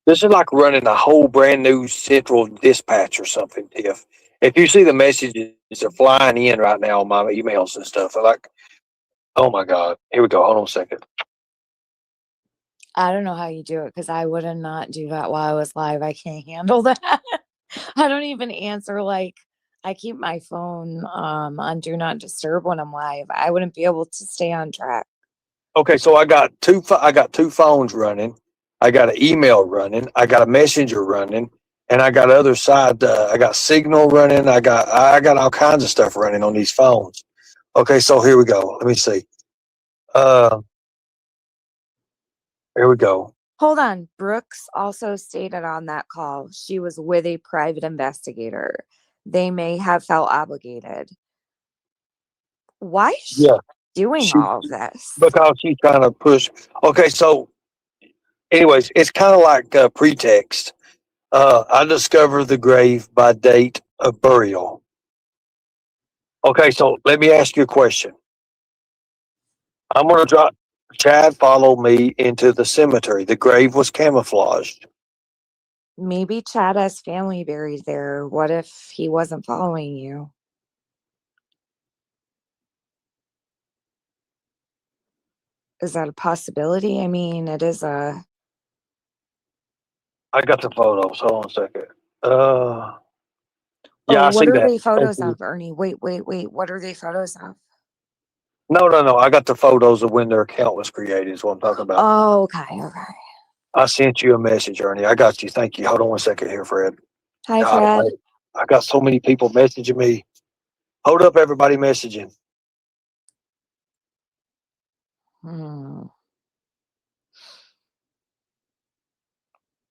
This is like running a whole brand new central dispatch or something, Tiff. If you see the messages are flying in right now on my emails and stuff, they're like, oh my God. Here we go. Hold on a second. I don't know how you do it because I would not do that while I was live. I can't handle that. I don't even answer. Like, I keep my phone on do not disturb when I'm live. I wouldn't be able to stay on track. Okay, so I got two phones running. I got an email running. I got a messenger running, and I got other side. I got Signal running. I got all kinds of stuff running on these phones. Okay, so here we go. Let me see. Uh, Here we go. Hold on. Brooks also stated on that call she was with a private investigator. They may have felt obligated. Why is she Yeah, doing she all of this? because she's trying to push. Okay, so anyways, it's kind of like a pretext. I discovered the grave by date of burial. Okay, so let me ask you a question. I'm going to drop. Chad followed me into the cemetery. The grave was camouflaged. Maybe Chad has family buried there. What if he wasn't following you? Is that a possibility? I mean, it is a. I got the photos. Hold on a second. Yeah, Oh, I what see are that. they Thank photos you. of, Ernie? Wait. What are they photos of? No. I got the photos of when their account was created. Is what I'm talking about. Oh, okay. I sent you a message, Ernie. I got you. Thank you. Hold on one second here, Fred. Hi, God, Fred. I got so many people messaging me. Hold up, everybody messaging.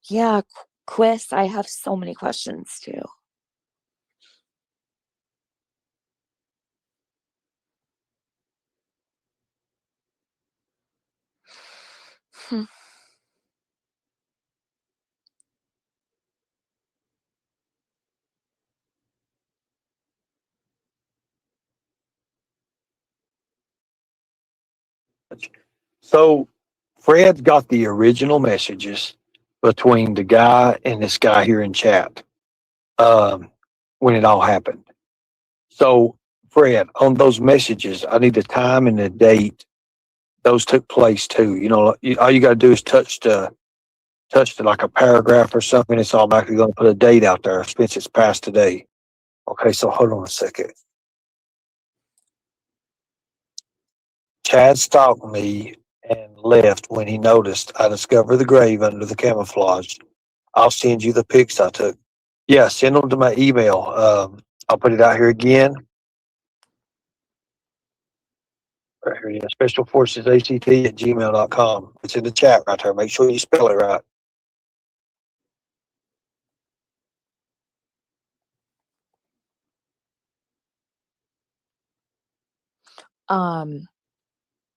Yeah, Quiz. I have so many questions too. So Fred got the original messages between the guy and this guy here in chat. when it all happened. So, Fred, on those messages, I need the time and the date those took place too. All you got to do is touch like a paragraph or something. It's automatically going to put a date out there since it's past today. Okay, so hold on a second. Chad stalked me and left when he noticed I discovered the grave under the camouflage. I'll send you the pics I took. Yeah, send them to my email. I'll put it out here again. Right here, yeah, Special Forces ACT@gmail.com. It's in the chat right there. Make sure you spell it right.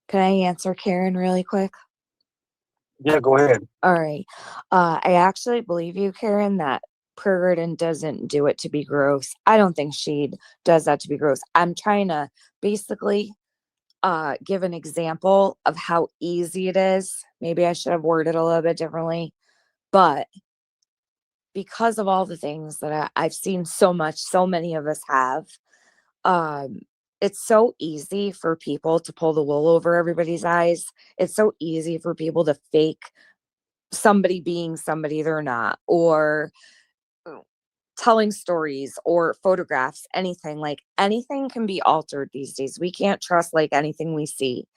Can I answer Karen really quick? Yeah, go ahead. All right. I actually believe you, Karen, that Purgerton doesn't do it to be gross. I don't think she does that to be gross. I'm trying to basically give an example of how easy it is. Maybe I should have worded a little bit differently, but because of all the things that I've seen so many of us have, it's so easy for people to pull the wool over everybody's eyes. It's so easy for people to fake somebody being somebody they're not, or telling stories or photographs, anything. Like anything can be altered these days. We can't trust like anything we see.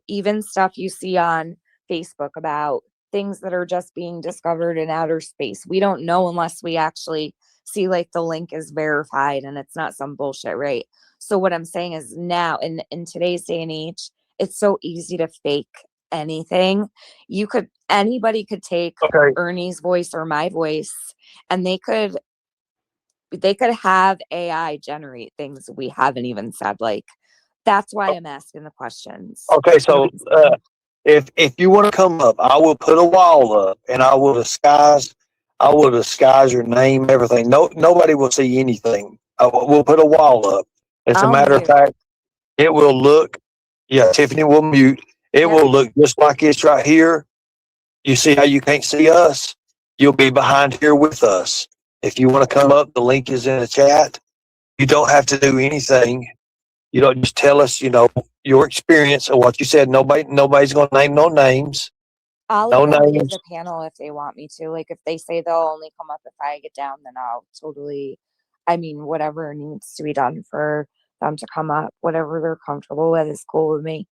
Even stuff you see on Facebook about things that are just being discovered in outer space. We don't know unless we actually see like the link is verified and it's not some bullshit, right? So what I'm saying is now in today's day and age, it's so easy to fake anything. Anybody could take Okay. Ernie's voice or my voice, and they could have AI generate things we haven't even said. Like, that's why I'm asking the questions. Okay, so if you want to come up, I will put a wall up and I will disguise your name, everything. Nobody will see anything. We'll put a wall up. As a I'll matter of mute. fact, it will look. Yeah, Tiffany will mute. It Yep. will look just like it's right here. You see how you can't see us? You'll be behind here with us. If you want to come up, the link is in the chat. You don't have to do anything. You don't just tell us, your experience or what you said. Nobody's going to name no names. I'll No even leave names. the panel if they want me to. Like, if they say they'll only come up if I get down, then I'll totally, whatever needs to be done for them to come up, whatever they're comfortable with is cool with me.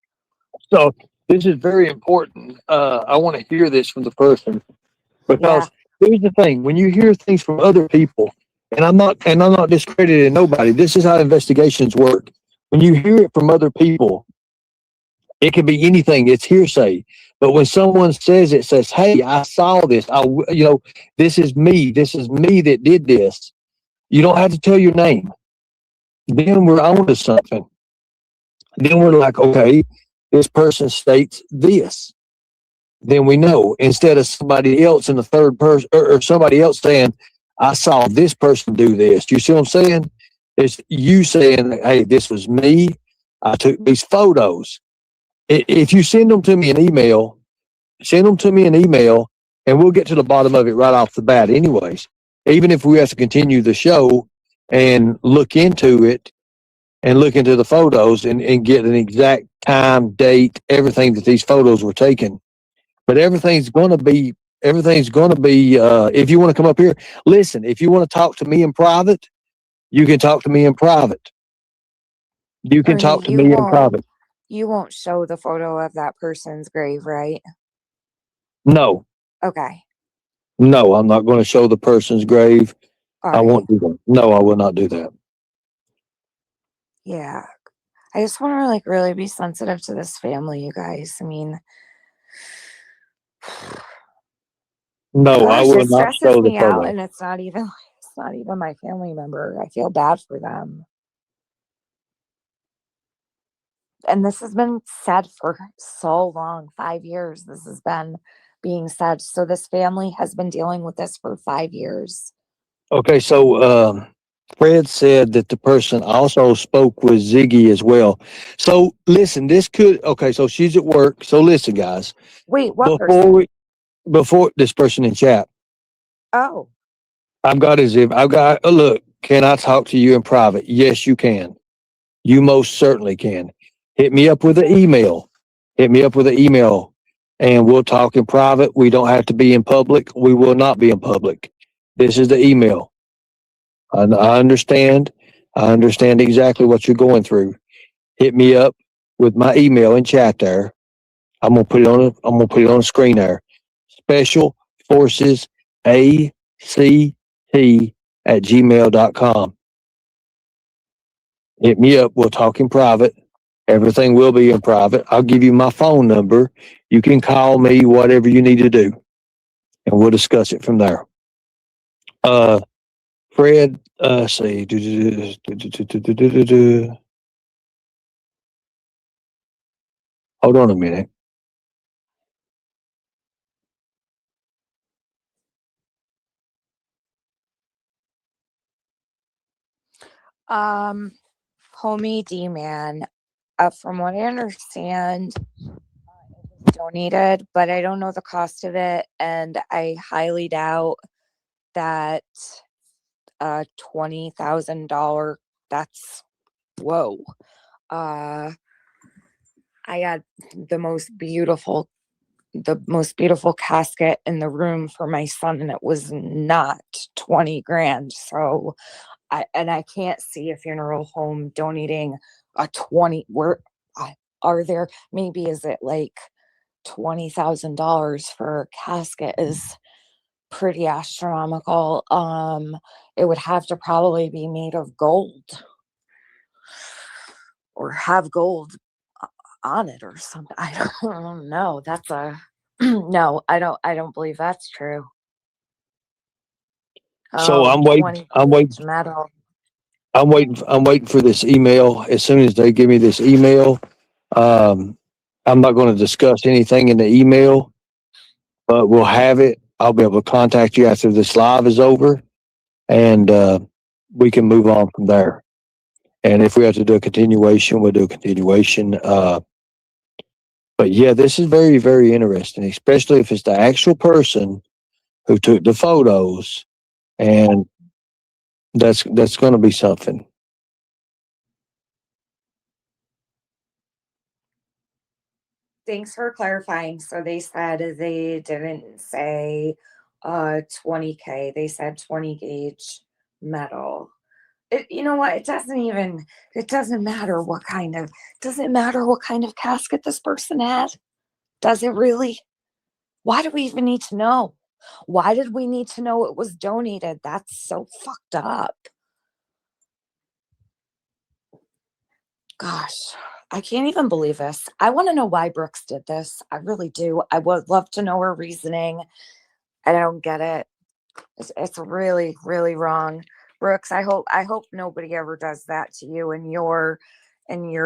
So this is very important. I want to hear this from the person because here's the thing: when you hear things from other people, and I'm not discrediting nobody. This is how investigations work. When you hear it from other people, it can be anything. It's hearsay. But when someone says it, says, "Hey, I saw this. This is me. This is me that did this." You don't have to tell your name. Then we're on to something. Then we're like, okay, this person states this. Then we know instead of somebody else in the third person or somebody else saying, I saw this person do this. You see what I'm saying? It's you saying, hey, this was me. I took these photos. If you send them to me an email, and we'll get to the bottom of it right off the bat anyways. Even if we have to continue the show and look into it and look into the photos and get an exact time, date, everything that these photos were taken. But everything's going to be, if you want to come up here, listen, if you want to talk to me in private, you can talk to me in private. You can Ernie, talk to me in private. You won't show the photo of that person's grave, right? No. Okay. No, I'm not going to show the person's grave. I won't do that. No, I will not do that. Yeah. I just want to really be sensitive to this family, you guys. No, I will it not stresses show the me out, photo. and it's not even my family member. I feel bad for them. And this has been said for so long, 5 years. This has been being said. So this family has been dealing with this for 5 years. Okay, so Fred said that the person also spoke with Ziggy as well. So listen, so she's at work. So listen, guys. Wait, what person? Before this person in chat. Oh. Look, can I talk to you in private? Yes, you can. You most certainly can. Hit me up with an email. Hit me up with an email and we'll talk in private. We don't have to be in public. We will not be in public. This is the email. I understand. I understand exactly what you're going through. Hit me up with my email in chat there. I'm gonna put it on the screen there. Special Forces ACT at gmail.com. Hit me up. We'll talk in private. Everything will be in private. I'll give you my phone number. You can call me, whatever you need to do, and we'll discuss it from there. Uh, Fred, see. Hold on a minute. Homie D man, from what I understand, donated, but I don't know the cost of it, and I highly doubt that $20,000. That's whoa. I had the most beautiful casket in the room for my son, and it was not 20 grand. So I can't see a funeral home donating a 20 where are there, maybe is it like $20,000 for a casket is pretty astronomical. It would have to probably be made of gold or have gold on it or something. I don't know. That's a no, I don't believe that's true. So I'm 20 waiting. I'm waiting. metal. I'm waiting. I'm waiting for this email. As soon as they give me this email, um, I'm not going to discuss anything in the email, but we'll have it. I'll be able to contact you after this live is over, and we can move on from there. And if we have to do a continuation, we'll do a continuation. But yeah, this is very, very interesting, especially if it's the actual person who took the photos, and that's going to be something. Thanks for clarifying. So they said they didn't say 20K. They said 20 gauge metal. You know what? It doesn't matter what kind of casket this person had. Does it really? Why do we even need to know? Why did we need to know it was donated? That's so fucked up. Gosh, I can't even believe this. I want to know why Brooks did this. I really do. I would love to know her reasoning. I don't get it. It's really, really wrong. Brooks, I hope nobody ever does that to you in your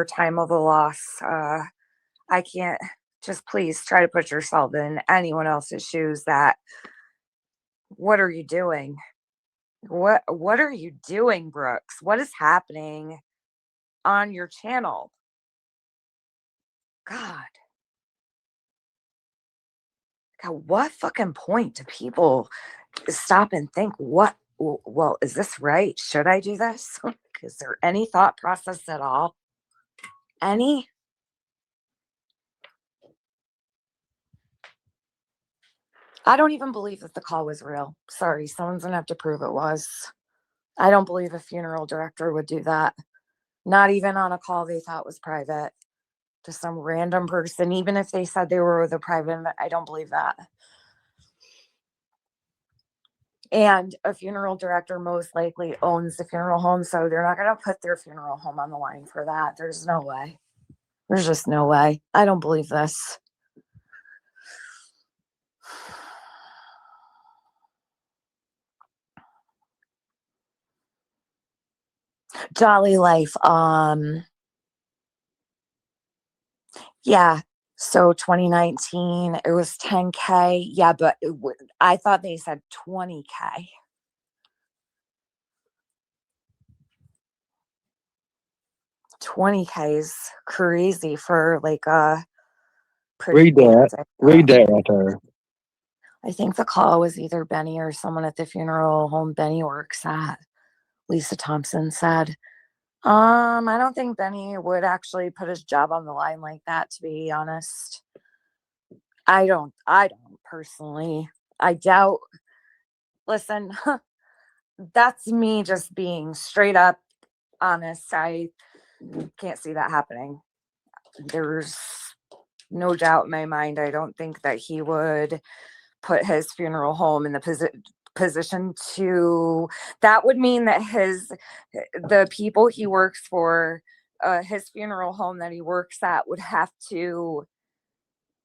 time of a loss. I can't, just please try to put yourself in anyone else's shoes. What are you doing? What are you doing, Brooks? What is happening on your channel? God. God, what fucking point do people stop and think, well, is this right? Should I do this? Is there any thought process at all? Any? I don't even believe that the call was real. Sorry, someone's gonna have to prove it was. I don't believe a funeral director would do that. Not even on a call they thought was private to some random person, even if they said they were with a private. I don't believe that. And a funeral director most likely owns the funeral home, so they're not going to put their funeral home on the line for that. There's no way. There's just no way. I don't believe this. Jolly Life. Yeah. So 2019, it was 10K. Yeah, but I thought they said 20K. $20K is crazy for like a pretty Read that. basic. Read that right there. I think the call was either Benny or someone at the funeral home Benny works at. Lisa Thompson said. I don't think Benny would actually put his job on the line like that, to be honest. I don't personally. I doubt. Listen, that's me just being straight up honest. I can't see that happening. There's no doubt in my mind. I don't think that he would put his funeral home in the position to. That would mean that the people he works for, his funeral home that he works at, would have to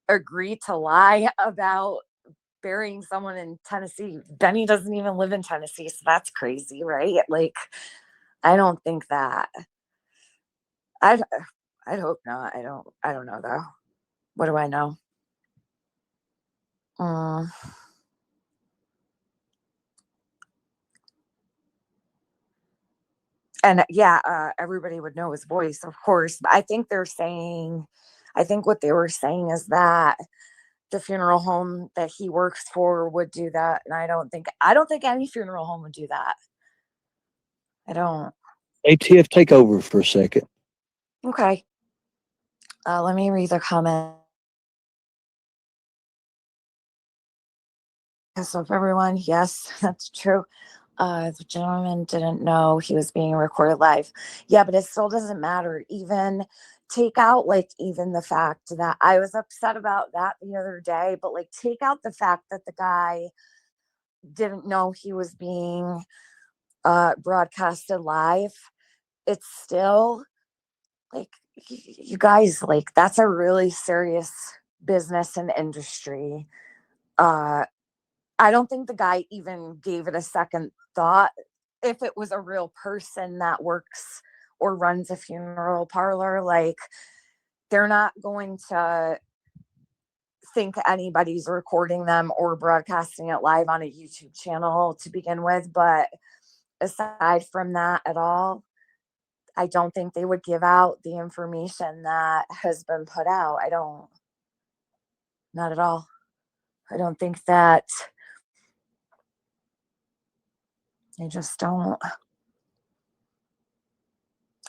agree to lie about burying someone in Tennessee. Benny doesn't even live in Tennessee, so that's crazy, right? Like, I don't think that. I'd hope not. I don't know though. What do I know? And yeah, everybody would know his voice, of course. But I think what they were saying is that the funeral home that he works for would do that, and I don't think any funeral home would do that. I don't. ATF, take over for a second. Okay. Let me read the comment. So, everyone, yes, that's true. The gentleman didn't know he was being recorded live. Yeah, but it still doesn't matter. Even take out even the fact that I was upset about that the other day, but take out the fact that the guy didn't know he was being broadcasted live. It's still you guys, that's a really serious business and industry. I don't think the guy even gave it a second thought. If it was a real person that works or runs a funeral parlor, they're not going to think anybody's recording them or broadcasting it live on a YouTube channel to begin with. But aside from that at all, I don't think they would give out the information that has been put out. Not at all. I don't think that. I just don't.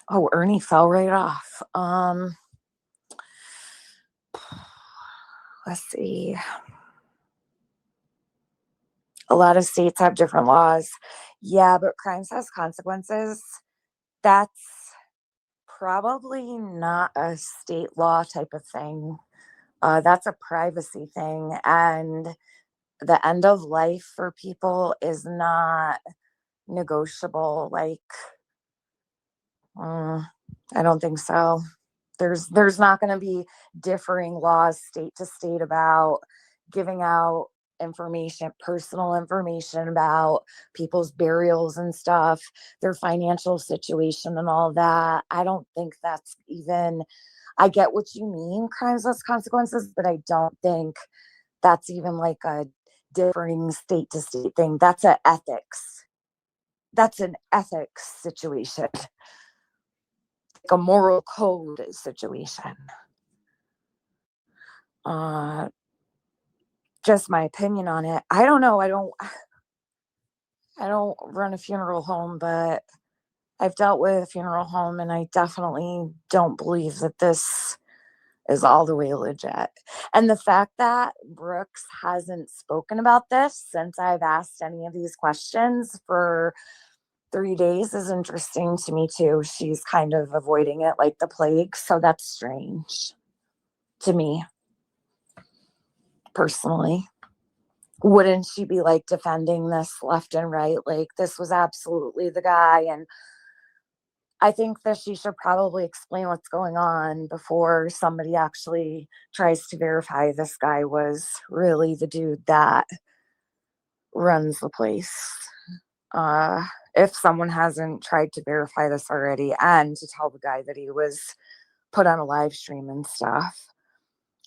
Oh, Ernie fell right off. Let's see. A lot of states have different laws. Yeah, but crimes has consequences. That's probably not a state law type of thing. That's a privacy thing. And the end of life for people is not negotiable. I don't think so. There's not going to be differing laws state to state about giving out information, personal information about people's burials and stuff, their financial situation and all that. I don't think that's even. I get what you mean, crimes less consequences, but I don't think that's even a differing state to state thing. That's an ethics situation, a moral code situation. Just my opinion on it. I don't know. I don't run a funeral home, but I've dealt with a funeral home, and I definitely don't believe that this is all the way legit. And the fact that Brooks hasn't spoken about this since I've asked any of these questions for 3 days is interesting to me too. She's kind of avoiding it like the plague. So that's strange to me personally. Wouldn't she be defending this left and right? This was absolutely the guy. And I think that she should probably explain what's going on before somebody actually tries to verify this guy was really the dude that runs the place. If someone hasn't tried to verify this already, and to tell the guy that he was put on a live stream and stuff.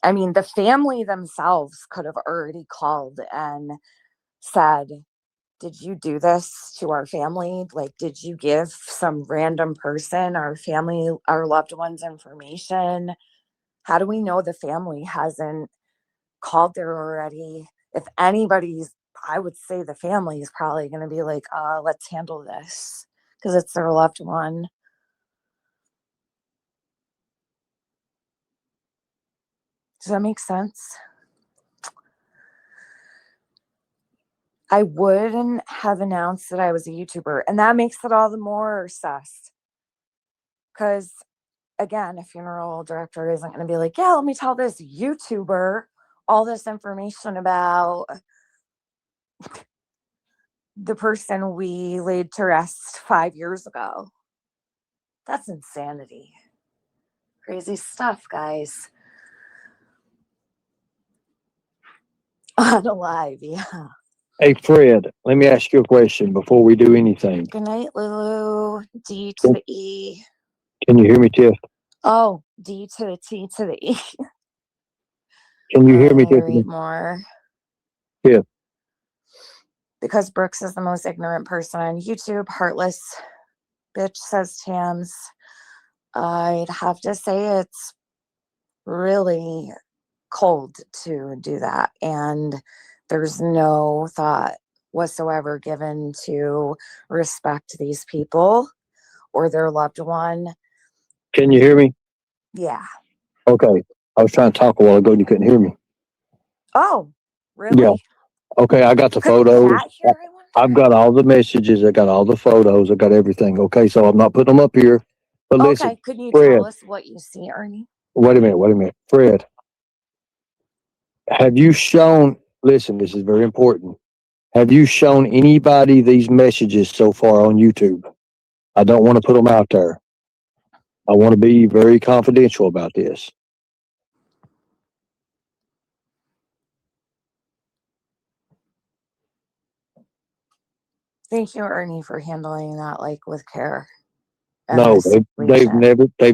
I mean, the family themselves could have already called and said, did you do this to our family? Did you give some random person, our family, our loved ones information? How do we know the family hasn't called there already? If anybody's, I would say the family is probably going to be let's handle this. because it's their loved one. Does that make sense? I wouldn't have announced that I was a YouTuber, and that makes it all the more sus. Because, again, a funeral director isn't going to be like, yeah, let me tell this YouTuber all this information about the person we laid to rest 5 years ago. That's insanity. Crazy stuff, guys. Unalive, yeah. Hey, Fred, let me ask you a question before we do anything. Good night, Lulu. D to the E. Can you hear me, Tiff? Oh, D to the T to the E. Can you hear me, Tiff? Read more. Yeah. Because Brooks is the most ignorant person on YouTube. Heartless bitch, says Tams. I'd have to say it's really cold to do that. And there's no thought whatsoever given to respect these people or their loved one. Can you hear me? Yeah. Okay. I was trying to talk a while ago and you couldn't hear me. Oh, really? Yeah. Okay, I got the Couldn't photos. chat here, I wonder? I've got all the messages. I got all the photos. I got everything. Okay, so I'm not putting them up here. But listen, Okay, could you Fred, tell us what you see, Ernie? wait a minute. Fred, have you shown, listen, this is very important. Have you shown anybody these messages so far on YouTube? I don't want to put them out there. I want to be very confidential about this. Thank you, Ernie, for handling that like with care. No, they've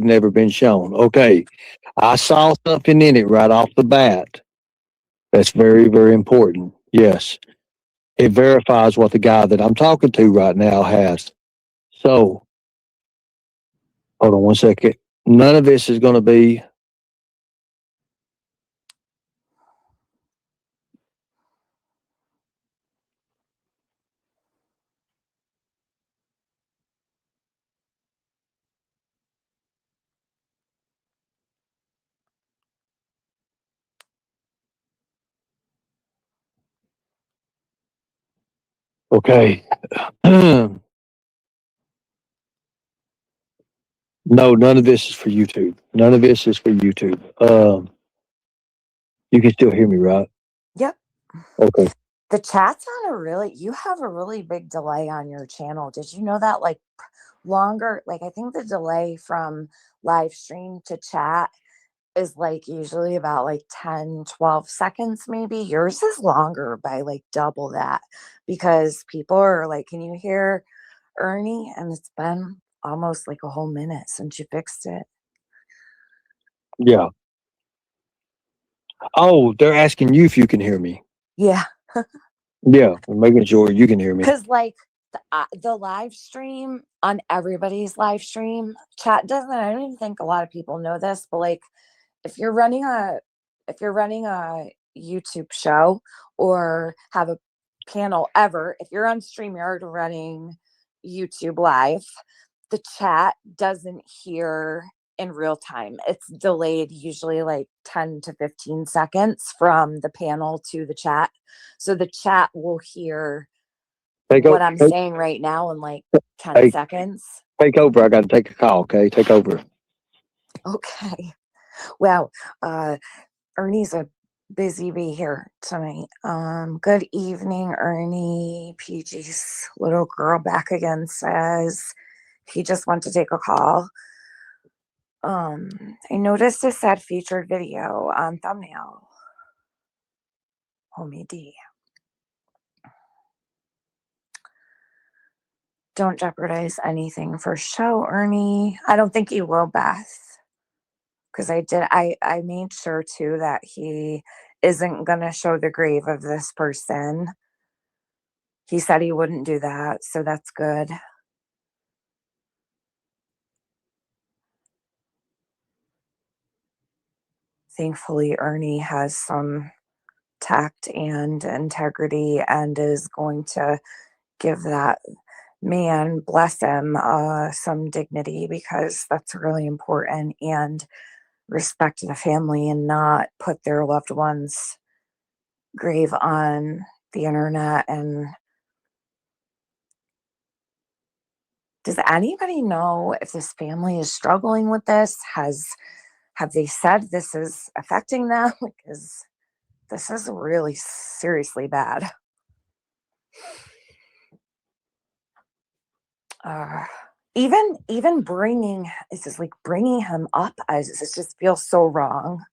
never been shown. Okay. I saw something in it right off the bat. That's very, very important. Yes. It verifies what the guy that I'm talking to right now has. So, hold on one second. None of this is going to be. Okay. No, none of this is for YouTube. None of this is for YouTube. You can still hear me, right? Yep. Okay. The chat's on you have a really big delay on your channel. Did you know that? Like longer, like I think the delay from live stream to chat is like usually about like 10, 12 seconds, maybe. Yours is longer by like double that because people are like, can you hear Ernie? And it's been almost like a whole minute since you fixed it. Yeah. Oh, they're asking you if you can hear me. Yeah. Yeah, I'm making sure you can hear me. Because like the live stream on everybody's live stream chat doesn't, I don't even think a lot of people know this, but like if you're running a YouTube show or have a panel ever, if you're on StreamYard running YouTube live, the chat doesn't hear in real time. It's delayed usually like 10 to 15 seconds from the panel to the chat. So the chat will hear what I'm saying right now in like 10 seconds. Take over. I got to take a call. Okay. Take over. Okay. Well, Ernie's a busy bee here tonight. Good evening, Ernie. PG's little girl back again says he just went to take a call. I noticed a sad featured video on thumbnail. Homie D. Don't jeopardize anything for show, Ernie. I don't think you will, Beth. Because I made sure too that he isn't gonna show the grave of this person. He said he wouldn't do that, so that's good. Thankfully, Ernie has some tact and integrity and is going to give that man, bless him, some dignity, because that's really important, and respect the family and not put their loved one's grave on the internet. And does anybody know if this family is struggling with this? Have they said this is affecting them? Because this is really seriously bad. Uh, even bringing, it's just like bringing him up as it just feels so wrong.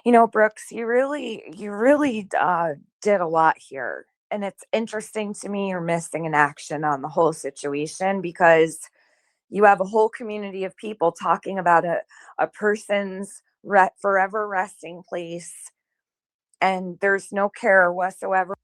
You know, Brooks, you really did a lot here. And it's interesting to me you're missing an action on the whole situation, because you have a whole community of people talking about a person's forever resting place, and there's no care whatsoever